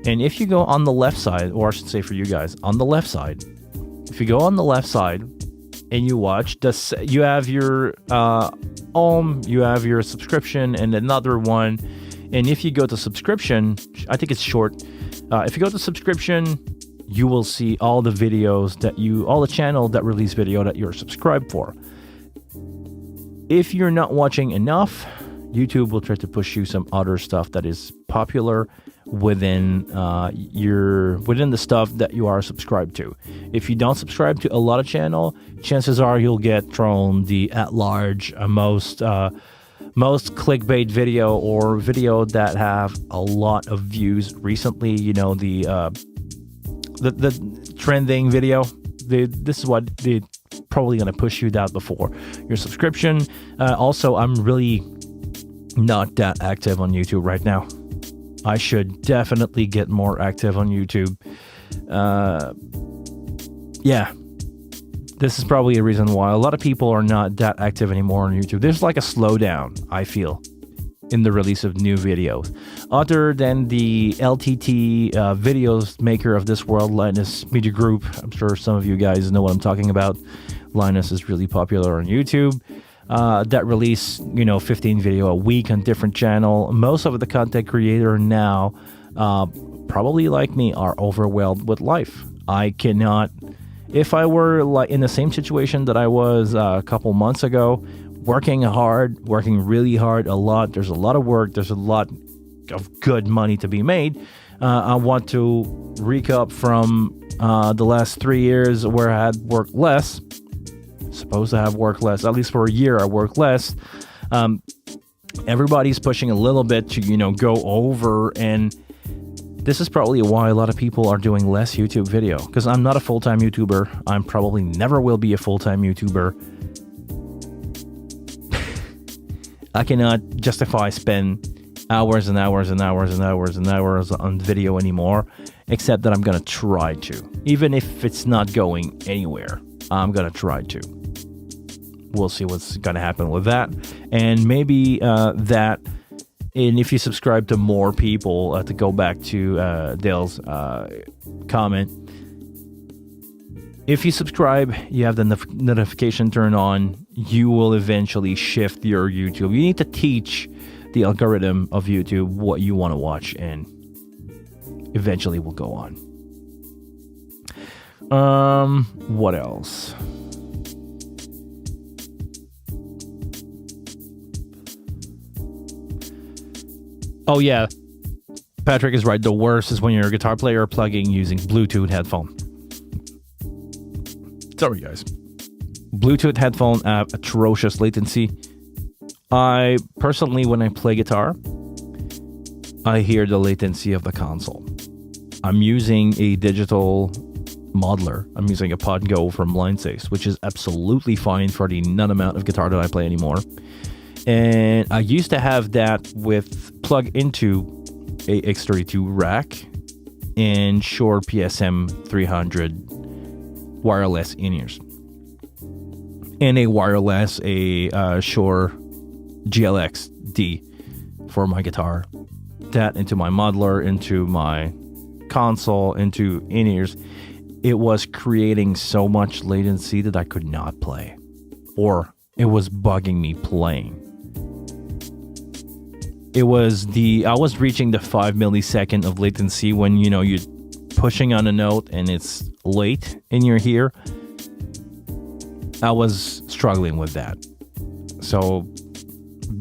And if you go on the left side, or I should say for you guys, on the left side, if you go on the left side and you watch, you have your home, you have your subscription, and another one. And if you go to subscription, I think it's short. If you go to subscription, you will see all the videos all the channel that release video that you're subscribed for. If you're not watching enough, YouTube will try to push you some other stuff that is popular within the stuff that you are subscribed to. If you don't subscribe to a lot of channel, chances are you'll get thrown the at-large most clickbait video, or video that have a lot of views recently. You know, the trending video. This is what they probably going to push you down before your subscription. Also, I'm really not that active on YouTube right now. I should definitely get more active on YouTube. Yeah, this is probably a reason why a lot of people are not that active anymore on YouTube. There's like a slowdown, I feel, in the release of new videos. Other than the LTT videos maker of this world, Linus Media Group. I'm sure some of you guys know what I'm talking about. Linus is really popular on YouTube. That release, 15 video a week on different channel. Most of the content creator now, probably like me, are overwhelmed with life. I cannot, if I were like in the same situation that I was a couple months ago, working really hard a lot. There's a lot of work. There's a lot of good money to be made. I want to recoup from the last 3 years where I had worked less. Supposed to have worked less. At least for a year, I worked less. Everybody's pushing a little bit to, go over. And this is probably why a lot of people are doing less YouTube video. Because I'm not a full-time YouTuber. I'm probably never will be a full-time YouTuber. I cannot justify spend hours and hours and hours and hours and hours on video anymore, except that I'm going to try to. Even if it's not going anywhere, I'm going to try to. We'll see what's going to happen with that. And maybe and if you subscribe to more people, to go back to Dale's comment, if you subscribe, you have the notification turned on, you will eventually shift your YouTube. You need to teach the algorithm of YouTube what you want to watch, and eventually will go on. What else? Oh yeah, Patrick is right. The worst is when you're a guitar player plugging using Bluetooth headphone. Sorry, guys. Bluetooth headphone have atrocious latency. I personally, when I play guitar, I hear the latency of the console. I'm using a digital modeler. I'm using a Pod Go from Line6, which is absolutely fine for the none amount of guitar that I play anymore. And I used to have that with plug into a X32 rack and Shure PSM 300 wireless in-ears. And a Shure GLX-D for my guitar. That into my modeler, into my console, into in-ears. It was creating so much latency that I could not play. Or it was bugging me playing. I was reaching the 5 millisecond of latency when, you're pushing on a note and it's late in your ear. I was struggling with that. So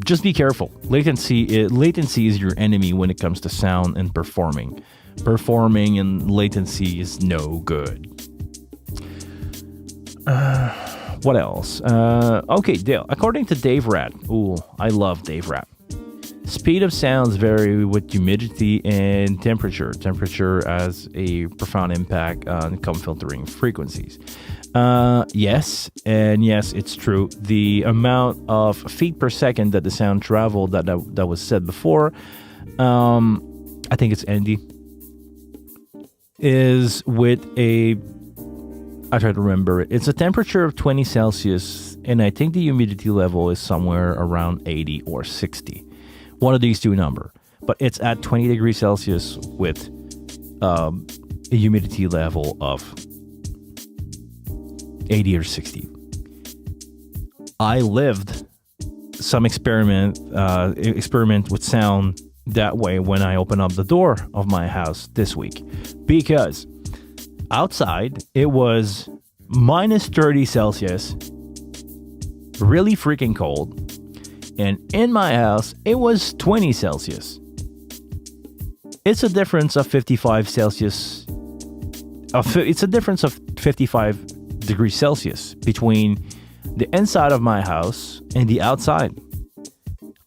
just be careful. Latency is your enemy when it comes to sound and performing. Performing and latency is no good. What else? Okay, Dale. According to Dave Rat. Ooh, I love Dave Rat. Speed of sounds vary with humidity and temperature. Temperature has a profound impact on comb filtering frequencies. Yes, and yes, it's true. The amount of feet per second that the sound traveled that was said before, I think it's Andy, is with I try to remember it. It's a temperature of 20 Celsius, and I think the humidity level is somewhere around 80 or 60. One of these two number, but it's at 20 degrees Celsius with a humidity level of 80 or 60. I lived some experiment with sound that way when I opened up the door of my house this week, because outside it was minus 30 Celsius, really freaking cold. And in my house, it was 20 Celsius. It's a difference of 55 Celsius. It's a difference of 55 degrees Celsius between the inside of my house and the outside.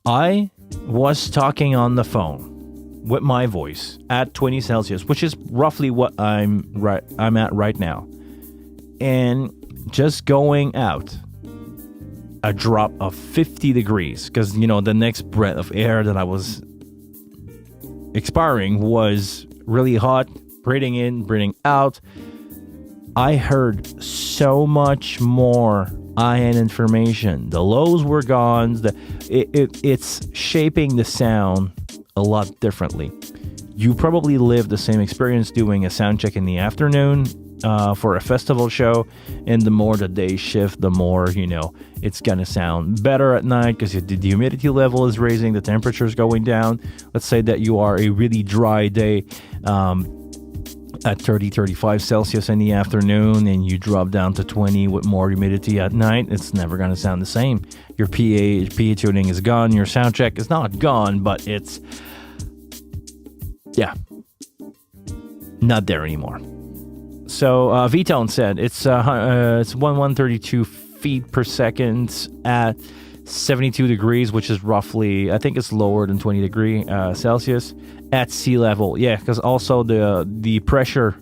I was talking on the phone with my voice at 20 Celsius, which is roughly what I'm at right now. And just going out, a drop of 50 degrees, because the next breath of air that I was expiring was really hot, breathing in, breathing out. I heard so much more IN information. The lows were gone. It's shaping the sound a lot differently. You probably lived the same experience doing a sound check in the afternoon for a festival show, and the more the days shift, the more it's gonna sound better at night because the humidity level is raising, the temperature is going down. Let's say that you are a really dry day at 30-35 Celsius in the afternoon, and you drop down to 20 with more humidity at night. It's never gonna sound the same. Your PA tuning is gone. Your sound check is not gone, but it's not there anymore. So V-Tone said it's 132 feet per second at 72 degrees, which is roughly, I think it's lower than 20 degrees Celsius at sea level. Yeah, because also the pressure,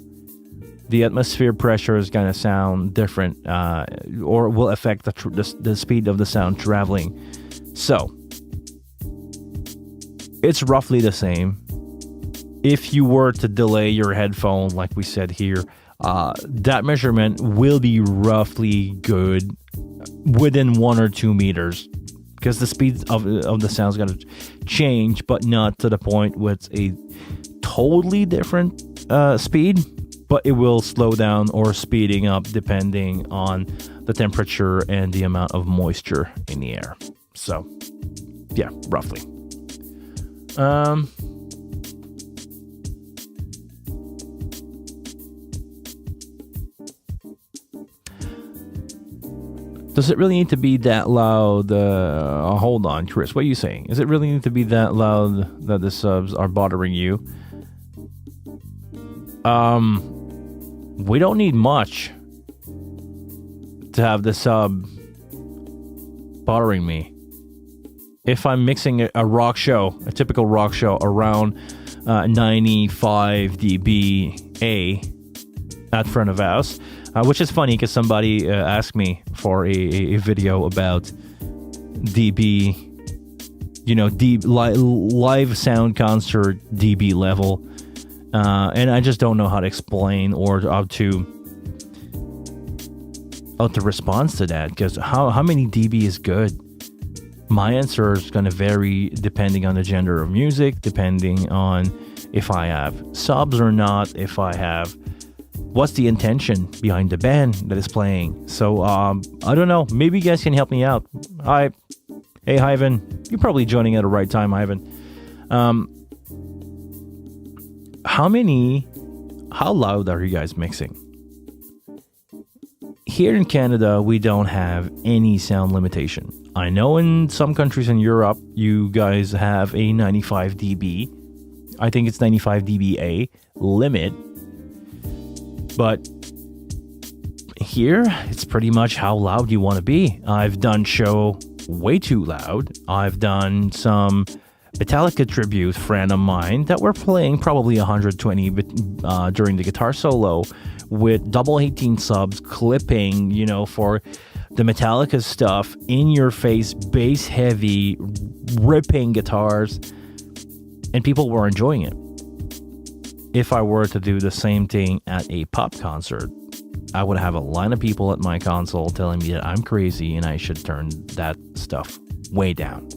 the atmosphere pressure is going to sound different or will affect the speed of the sound traveling. So it's roughly the same. If you were to delay your headphone, like we said here, that measurement will be roughly good within 1 or 2 meters, because the speed of the sound is going to change, but not to the point where it's a totally different speed, but it will slow down or speeding up depending on the temperature and the amount of moisture in the air. So, yeah, roughly. Does it really need to be that loud? Hold on, Chris. What are you saying? Is it really need to be that loud that the subs are bothering you? We don't need much to have the sub bothering me. If I'm mixing a rock show, a typical rock show, around 95 dBA at front of house, which is funny because somebody asked me for a video about dB, live sound concert dB level, and I just don't know how to explain or how to respond to that, because how many dB is good? My answer is going to vary depending on the genre of music, depending on if I have subs or not, if I have what's the intention behind the band that is playing. So I don't know, maybe you guys can help me out. Hey Ivan, you're probably joining at the right time, Ivan. How loud are you guys mixing? Here in Canada, we don't have any sound limitation. I know in some countries in Europe, you guys have a 95 dB. I think it's 95 dBA limit. But here, it's pretty much how loud you want to be. I've done show way too loud. I've done some Metallica tribute friend of mine that were playing probably 120 during the guitar solo with double 18 subs clipping, for the Metallica stuff, in your face, bass heavy, ripping guitars, and people were enjoying it. If I were to do the same thing at a pop concert, I would have a line of people at my console telling me that I'm crazy and I should turn that stuff way down.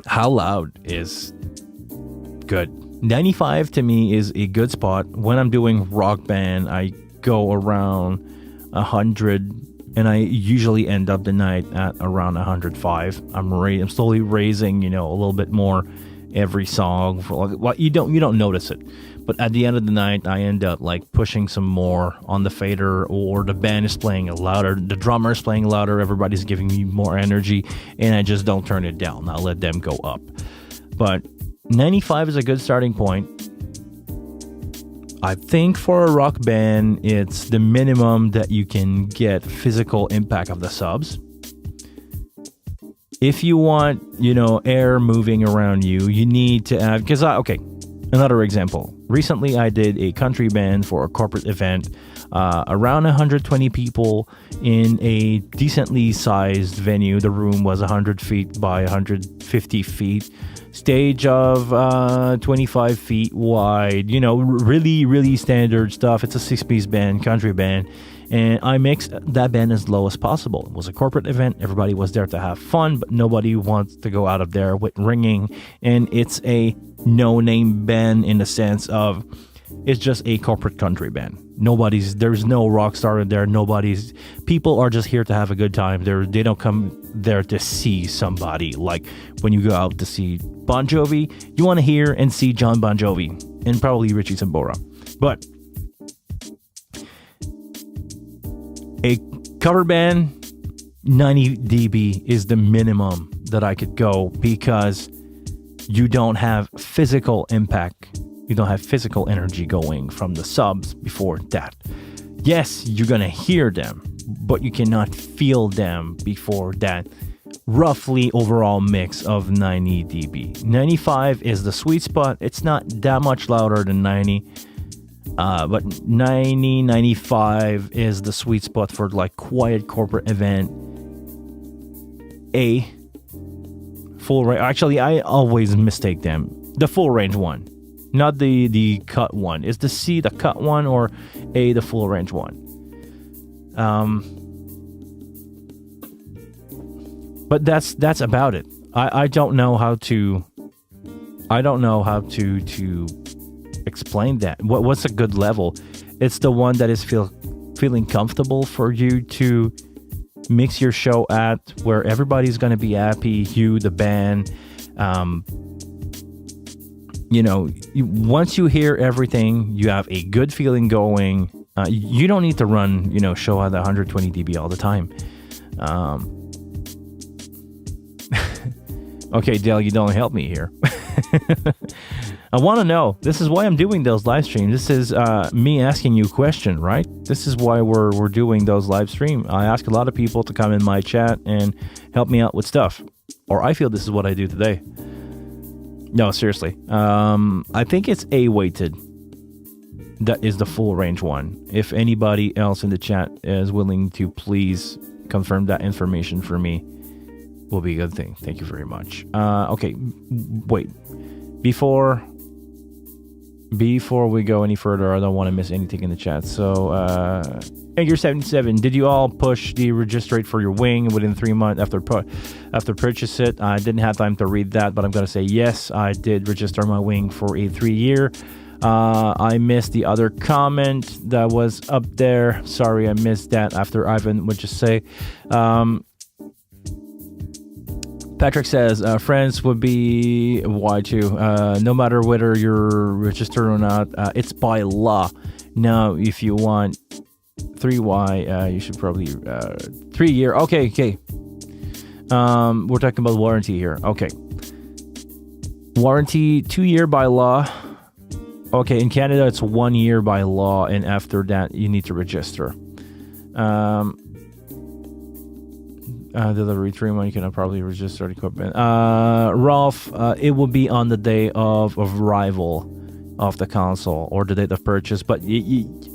How loud is good? 95 to me is a good spot. When I'm doing rock band, I go around 100, and I usually end up the night at around 105. I'm slowly raising, a little bit more every song. You don't notice it, but at the end of the night, I end up like pushing some more on the fader, or the band is playing louder, the drummer is playing louder, everybody's giving me more energy, and I just don't turn it down. I'll let them go up. But 95 is a good starting point. I think for a rock band, it's the minimum that you can get physical impact of the subs. If you want, air moving around you, you need to have, another example. Recently, I did a country band for a corporate event, around 120 people in a decently sized venue. The room was 100 feet by 150 feet. Stage of 25 feet wide, really, really standard stuff. It's a 6-piece band, country band. And I mixed that band as low as possible. It was a corporate event. Everybody was there to have fun, but nobody wants to go out of there with ringing. And it's a no-name band in the sense of it's just a corporate country band. There's no rock star in there. People are just here to have a good time. They don't come there to see somebody. Like when you go out to see Bon Jovi, you want to hear and see John Bon Jovi and probably Richie Sambora. But a cover band, 90 dB is the minimum that I could go, because you don't have physical impact. You don't have physical energy going from the subs before that. Yes, you're going to hear them, but you cannot feel them before that. Roughly overall mix of 90 dB. 95 is the sweet spot. It's not that much louder than 90. But 90, 95 is the sweet spot for like quiet corporate event. A full range. Actually, I always mistake them. The full range one, not the cut one. Is the C the cut one, or A the full range one? But that's about it. I don't know how to. I don't know how to explain that. What's a good level? It's the one that is feeling comfortable for you to mix your show at, where everybody's going to be happy, you, the band. Once you hear everything, you have a good feeling going. You don't need to run, show at 120 dB all the time. Okay, Dale, you don't help me here. I want to know. This is why I'm doing those live streams. This is me asking you a question, right? This is why we're doing those live streams. I ask a lot of people to come in my chat and help me out with stuff. Or I feel this is what I do today. No, seriously. I think it's A-weighted. That is the full range one. If anybody else in the chat is willing to please confirm that information for me, will be a good thing. Thank you very much. Okay, wait. Before we go any further, I don't want to miss anything in the chat. So, Edgar77, did you all push the register rate for your wing within 3 months after purchase it? I didn't have time to read that, but I'm going to say yes, I did register my wing for a 3-year. I missed the other comment that was up there. Sorry, I missed that after Ivan would just say. Patrick says, friends would be Y2. No matter whether you're registered or not, it's by law. Now, if you want 3Y, you should probably 3-year. Okay. We're talking about warranty here. Okay. Warranty 2-year by law. Okay, in Canada, it's 1 year by law, and after that, you need to register. Delivery 3 months, you can probably register the equipment. Rolf, it will be on the day of arrival of the console or the date of purchase, but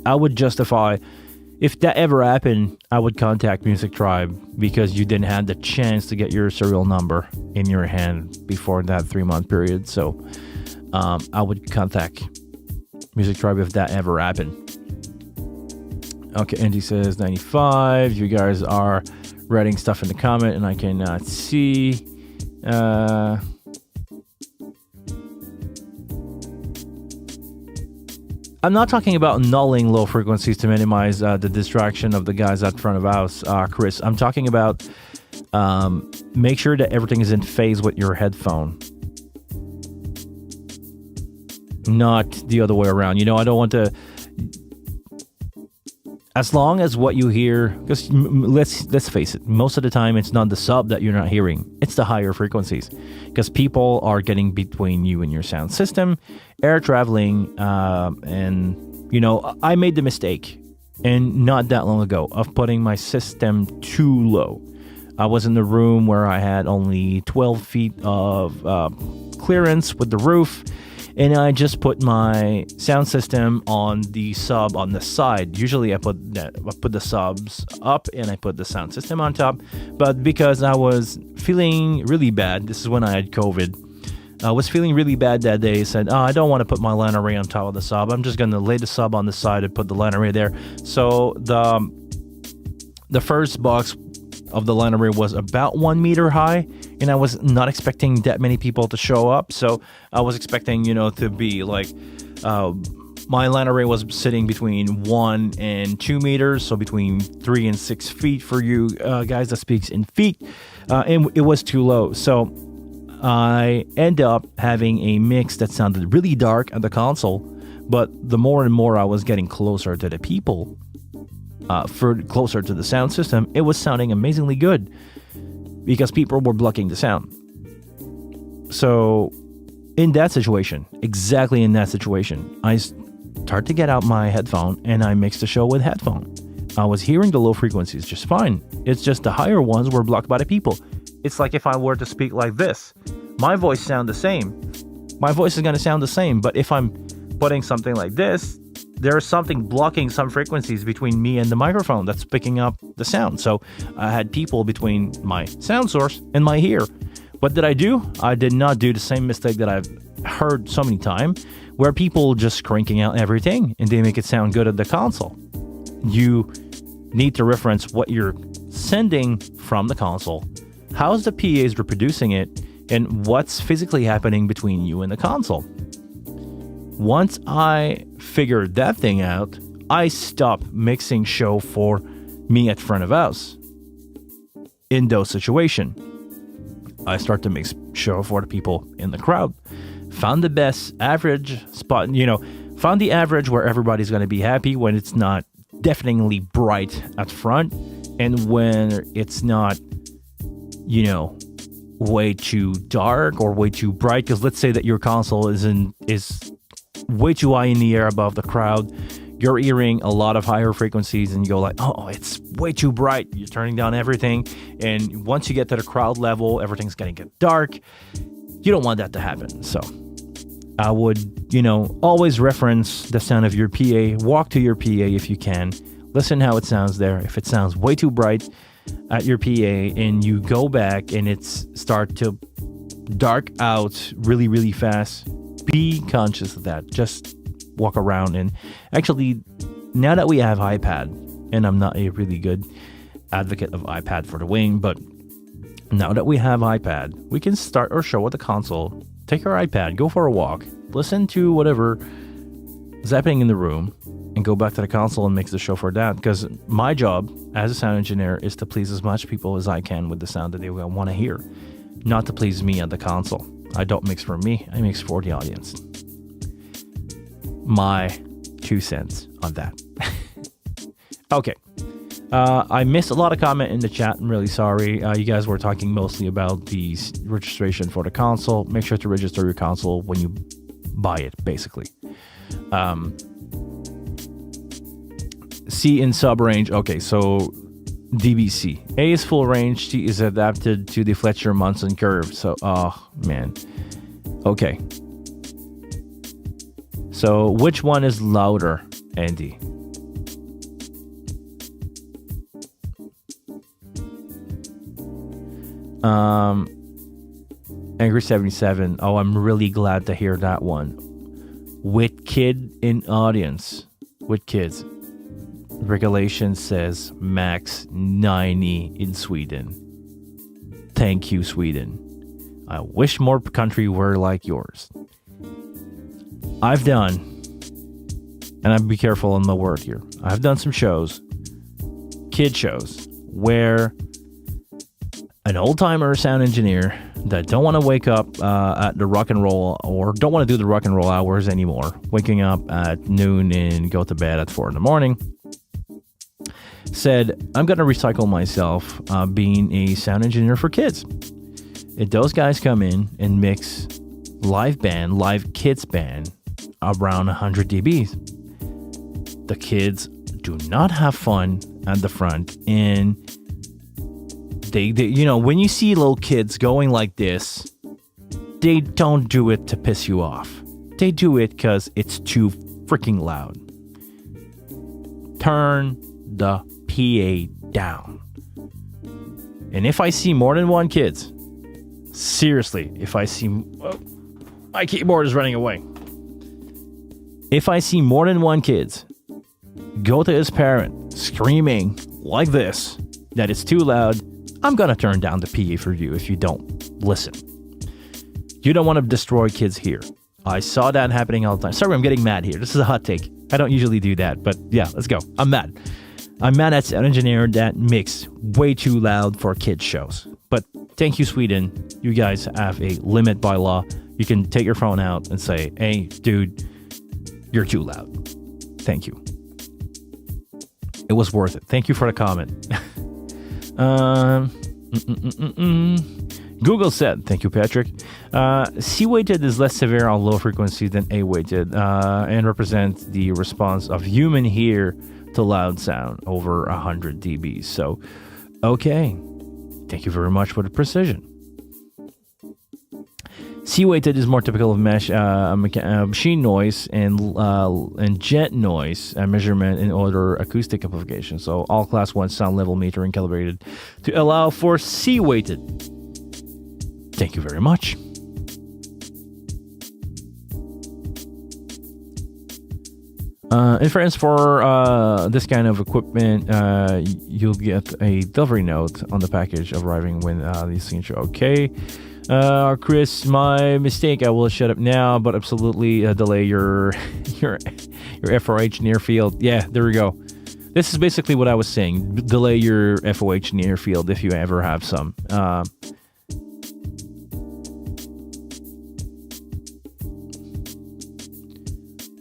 I would justify, if that ever happened, I would contact Music Tribe, because you didn't have the chance to get your serial number in your hand before that 3-month period. So I would contact Music Tribe if that ever happened. Okay, Andy says 95. You guys are writing stuff in the comment and I cannot see. I'm not talking about nulling low frequencies to minimize the distraction of the guys at front of house, Chris. I'm talking about make sure that everything is in phase with your headphone, not the other way around. I don't want to. As long as what you hear, because let's face it, most of the time it's not the sub that you're not hearing, it's the higher frequencies, because people are getting between you and your sound system, air traveling, and I made the mistake, and not that long ago, of putting my system too low. I was in the room where I had only 12 feet of clearance with the roof, and I just put my sound system on the sub on the side. Usually I put the subs up and I put the sound system on top. But because I was feeling really bad, this is when I had COVID, I was feeling really bad that day. Said, I don't want to put my LAN array on top of the sub. I'm just going to lay the sub on the side and put the LAN array there. So the first box of the LAN array was about 1 meter high, and I was not expecting that many people to show up. So I was expecting, to be like, my LAN array was sitting between 1 and 2 meters, so between 3 and 6 feet for you guys that speaks in feet, and it was too low. So I end up having a mix that sounded really dark at the console, but the more and more I was getting closer to the people, closer to the sound system, it was sounding amazingly good because people were blocking the sound. So in that situation, exactly in that situation, I start to get out my headphone and I mixed the show with headphone. I was hearing the low frequencies just fine. It's just the higher ones were blocked by the people. It's like if I were to speak like this, my voice sound the same. My voice is going to sound the same, but if I'm putting something like this, there's something blocking some frequencies between me and the microphone that's picking up the sound. So I had people between my sound source and my ear. What did I do? I did not do the same mistake that I've heard so many times, where people just cranking out everything and they make it sound good at the console. You need to reference what you're sending from the console, how's the PAs reproducing it, and what's physically happening between you and the console. Once I figured that thing out, I stopped mixing show for me at front of house. In those situations, I start to mix show for the people in the crowd. Found the best average spot, found the average where everybody's going to be happy when it's not deafeningly bright at front and when it's not, way too dark or way too bright. Because let's say that your console is way too high in the air above the crowd. You're hearing a lot of higher frequencies and you go like, oh, it's way too bright. You're turning down everything. And once you get to the crowd level, everything's going to get dark. You don't want that to happen. So I would, always reference the sound of your PA. Walk to your PA if you can. Listen how it sounds there. If it sounds way too bright at your PA and you go back and it's start to dark out really, really fast, be conscious of that. Just walk around. And actually, now that we have iPad, and I'm not a really good advocate of iPad for the wing, but now that we have iPad, we can start our show with the console, take our iPad, go for a walk, listen to whatever is happening in the room, and go back to the console and mix the show for that. Because my job as a sound engineer is to please as much people as I can with the sound that they want to hear, not to please me at the console. I don't mix for me, I mix for the audience. My 2 cents on that. Okay. I missed a lot of comment in the chat. I'm really sorry. You guys were talking mostly about the registration for the console. Make sure to register your console when you buy it, basically. C in sub range. Okay, so DBC. A is full range. C is adapted to the Fletcher-Munson curve. So, oh, man. Okay. So, which one is louder, Andy? Angry 77. Oh, I'm really glad to hear that one. With kid in audience. With kids. Regulation says max 90 in Sweden. Thank you, Sweden. I wish more country were like yours. I've done, and I'd be careful on the word here. I've done some shows, kid shows, where an old-timer sound engineer that don't want to wake up at the rock and roll, or don't want to do the rock and roll hours anymore, waking up at noon and go to bed at 4 in the morning, said, I'm going to recycle myself being a sound engineer for kids. If those guys come in and mix live kids band around 100 dBs, the kids do not have fun at the front, and they when you see little kids going like this, they don't do it to piss you off. They do it because it's too freaking loud. Turn the PA down. And if I see more than one kids, seriously, if I see My keyboard is running away. If I see more than one kid go to his parent screaming like this, that it's too loud, I'm gonna turn down the PA for you if you don't listen. You don't want to destroy kids here. I saw that happening all the time. Sorry, I'm getting mad here. This is a hot take. I don't usually do that, but yeah, let's go. I'm mad. I'm mad at an engineer that makes way too loud for kids shows. But thank you, Sweden. You guys have a limit by law. You can take your phone out and say, hey, dude, you're too loud. Thank you. It was worth it. Thank you for the comment. Google said, thank you, Patrick. C-weighted is less severe on low frequency than A-weighted and represents the response of human ear to loud sound over 100 dB. So, okay. Thank you very much for the precision. C-weighted is more typical of machine noise and jet noise measurement in other acoustic applications. So all class 1 sound level metering calibrated to allow for C-weighted. Thank you very much. Inference for this kind of equipment, you'll get a delivery note on the package arriving when these things show. Okay. Chris, my mistake. I will shut up now, but absolutely delay your FOH near field. Yeah, there we go. This is basically what I was saying. Delay your FOH near field if you ever have some.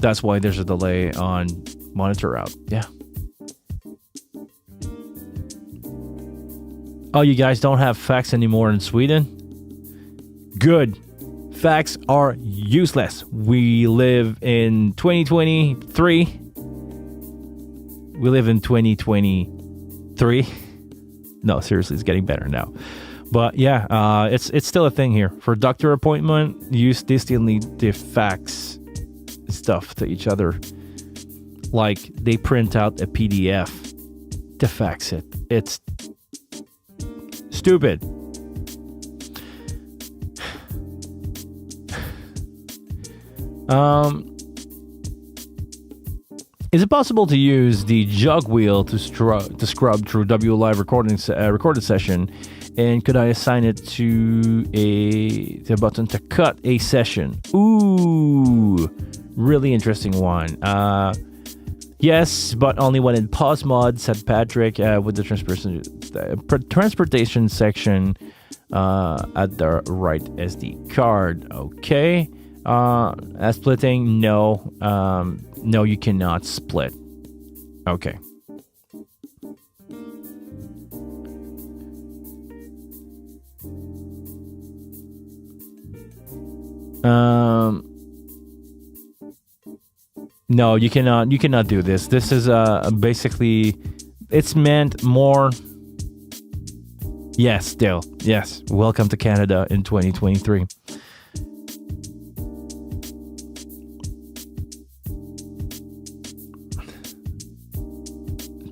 That's why there's a delay on monitor out. Yeah. Oh, you guys don't have fax anymore in Sweden? Good. Fax are useless. We live in 2023. We live in 2023. No, seriously, it's getting better now. But yeah, it's still a thing here. For doctor appointment, they still need to fax stuff to each other. Like they print out a PDF to fax it. It's stupid. Is it possible to use the jog wheel to scrub through W Live recorded session? And could I assign it to the button to cut a session? Ooh, really interesting one. Yes, but only when in pause mod, said Patrick, with the transportation section at the right SD card. Okay. Splitting, no. No, you cannot split. Okay. No, you cannot do this. This is basically, it's meant more. Yes, still. Yes. Welcome to Canada in 2023.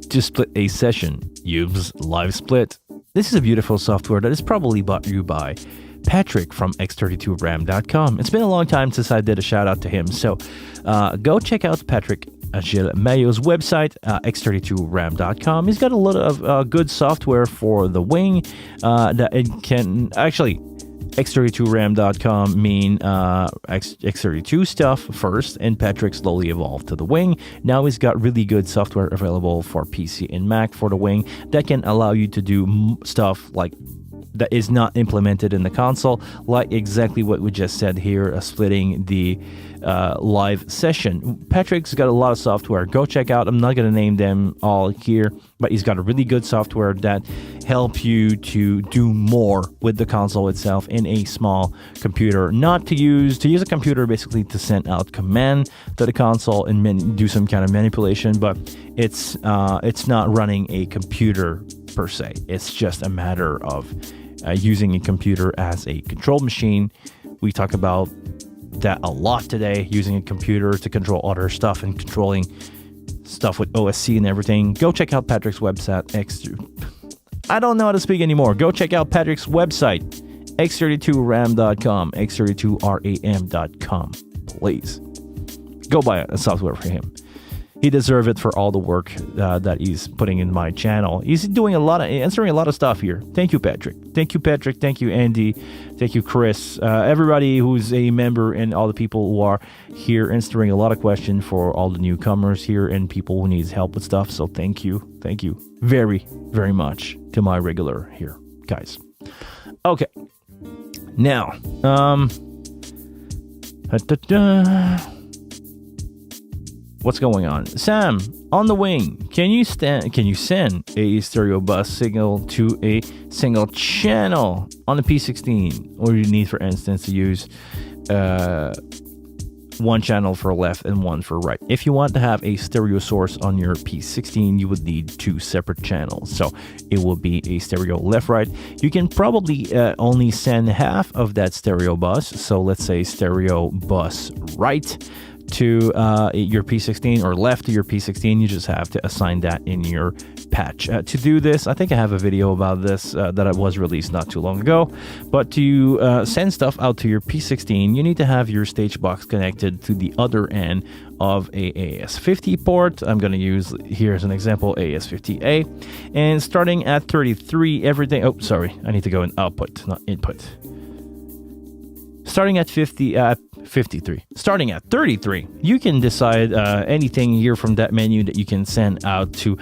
To split a session, use Live Split. This is a beautiful software that is probably brought to you by Patrick from x32ram.com. It's been a long time since I did a shout out to him, so go check out Patrick Gilles Mayo's website, x32ram.com. He's got a lot of good software for the wing that it can actually. X32ram.com mean X32 stuff first, and Patrick slowly evolved to the wing. Now he's got really good software available for PC and Mac for the wing that can allow you to do stuff like that is not implemented in the console, like exactly what we just said here, splitting the live session. Patrick's got a lot of software. Go check out. I'm not going to name them all here, but he's got a really good software that help you to do more with the console itself in a small computer. Not to use a computer basically to send out command to the console and do some kind of manipulation, but it's not running a computer per se. It's just a matter of using a computer as a control machine. We talk about that a lot today, using a computer to control other stuff and controlling stuff with OSC and everything. Go check out Patrick's website. I don't know how to speak anymore. Go check out Patrick's website, x32ram.com, x32ram.com. Please go buy a software for him. He deserves it for all the work that he's putting in my channel. He's doing answering a lot of stuff here. Thank you, Patrick. Thank you, Patrick. Thank you, Andy. Thank you, Chris. Everybody who's a member and all the people who are here answering a lot of questions for all the newcomers here and people who need help with stuff. So thank you. Thank you very, very much to my regular here, guys. Okay. Now, what's going on? Sam, on the wing, can you send a stereo bus signal to a single channel on the P16? Or you need, for instance, to use one channel for left and one for right. If you want to have a stereo source on your P16, you would need two separate channels. So it will be a stereo left-right. You can probably only send half of that stereo bus. So let's say stereo bus right to your P16 or left to your P16. You just have to assign that in your patch. To do this, I think I have a video about this that was released not too long ago, but to send stuff out to your P16, you need to have your stage box connected to the other end of a AS50 port. I'm going to use here as an example AS50A, and starting at 33 everything, oh sorry, I need to go in output, not input. Starting at 53. Starting at 33, you can decide anything here from that menu that you can send out to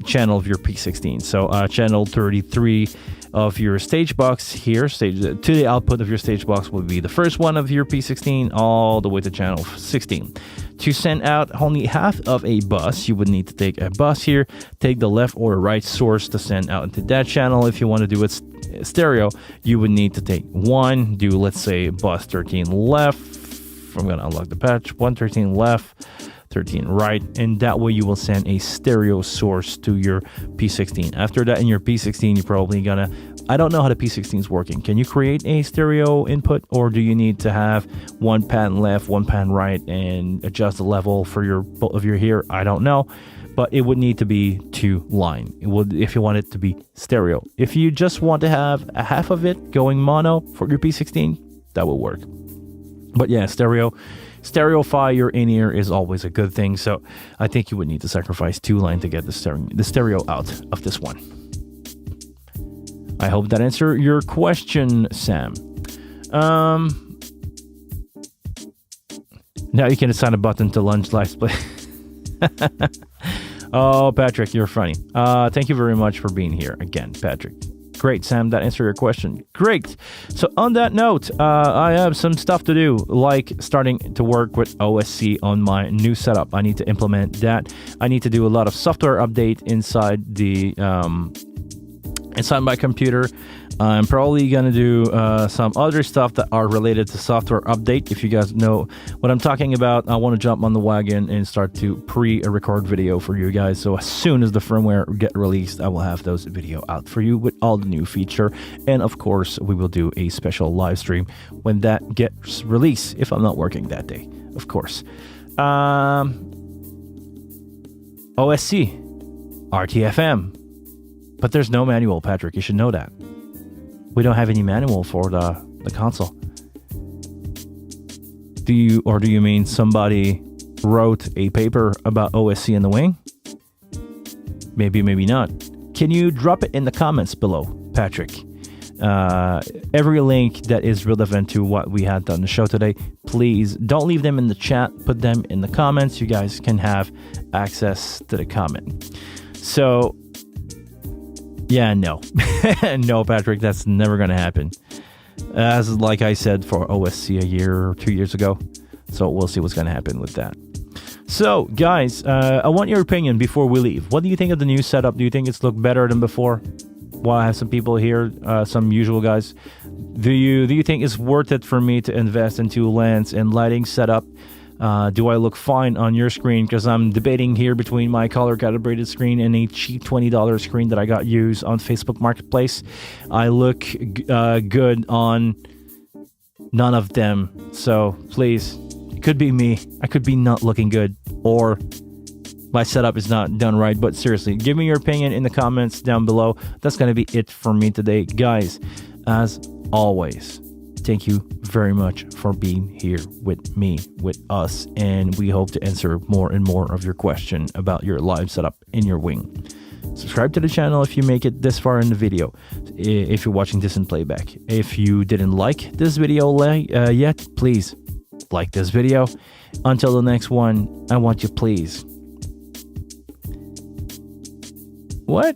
channel of your P16. So channel 33 of your stage box here, to the output of your stage box will be the first one of your P16 all the way to channel 16. To send out only half of a bus, you would need to take a bus here, take the left or right source to send out into that channel. If you want to do it stereo, you would need to take one, do let's say bus 13 left. I'm going to unlock the patch, 113 left, 13 right, and that way you will send a stereo source to your P16. After that, in your P16, you're probably gonna, I don't know how the P16 is working. Can you create a stereo input, or do you need to have one pan left, one pan right, and adjust the level for your here? I don't know, but it would need to be two line. It would, if you want it to be stereo. If you just want to have a half of it going mono for your P16, that will work. But yeah, stereoify your in-ear is always a good thing. So I think you would need to sacrifice two line to get the stereo out of this one. I hope that answered your question, Sam. Now you can assign a button to Lunch Live Play. Oh, Patrick, you're funny. Thank you very much for being here again, Patrick. Great, Sam, that answered your question. Great. So on that note, I have some stuff to do, like starting to work with OSC on my new setup. I need to implement that. I need to do a lot of software update inside the inside my computer. I'm probably gonna do some other stuff that are related to software update. If you guys know what I'm talking about, I want to jump on the wagon and start to pre-record video for you guys. So as soon as the firmware get released, I will have those video out for you with all the new feature. And of course, we will do a special live stream when that gets released, if I'm not working that day, of course. OSC, RTFM, but there's no manual, Patrick. You should know that. We don't have any manual for the console. Do you mean somebody wrote a paper about OSC in the wing? Maybe, maybe not. Can you drop it in the comments below, Patrick? Every link that is relevant to what we had on the show today, please don't leave them in the chat. Put them in the comments. You guys can have access to the comment. So, yeah, no. No, Patrick, that's never going to happen. As like I said for OSC a year or 2 years ago. So we'll see what's going to happen with that. So, guys, I want your opinion before we leave. What do you think of the new setup? Do you think it's looked better than before? Well, I have some people here, some usual guys. Do you think it's worth it for me to invest into lens and lighting setup? Do I look fine on your screen? Because I'm debating here between my color calibrated screen and a cheap $20 screen that I got used on Facebook Marketplace. I look good on none of them. So please, it could be me. I could be not looking good, or my setup is not done right. But seriously, give me your opinion in the comments down below. That's going to be it for me today, guys. As always, thank you very much for being here with me, with us, and we hope to answer more and more of your question about your live setup in your wing. Subscribe to the channel if you make it this far in the video, if you're watching this in playback. If you didn't like this video yet, please like this video. Until the next one, I want you please. What?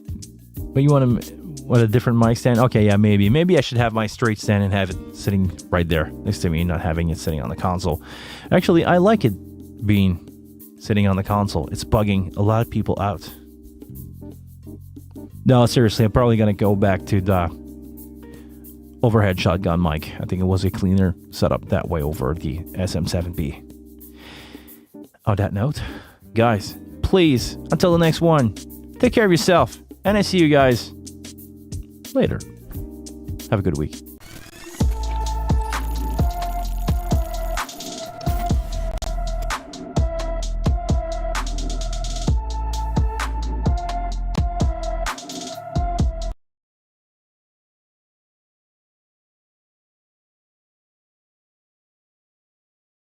But you want a different mic stand? Okay, yeah, maybe I should have my straight stand and have it sitting right there next to me, not having it sitting on the console. Actually, I like it being sitting on the console. It's bugging a lot of people out. No, seriously, I'm probably gonna go back to the overhead shotgun mic. I think it was a cleaner setup that way over the SM7B. On that note, guys, please, until the next one, take care of yourself, and I see you guys later. Have a good week.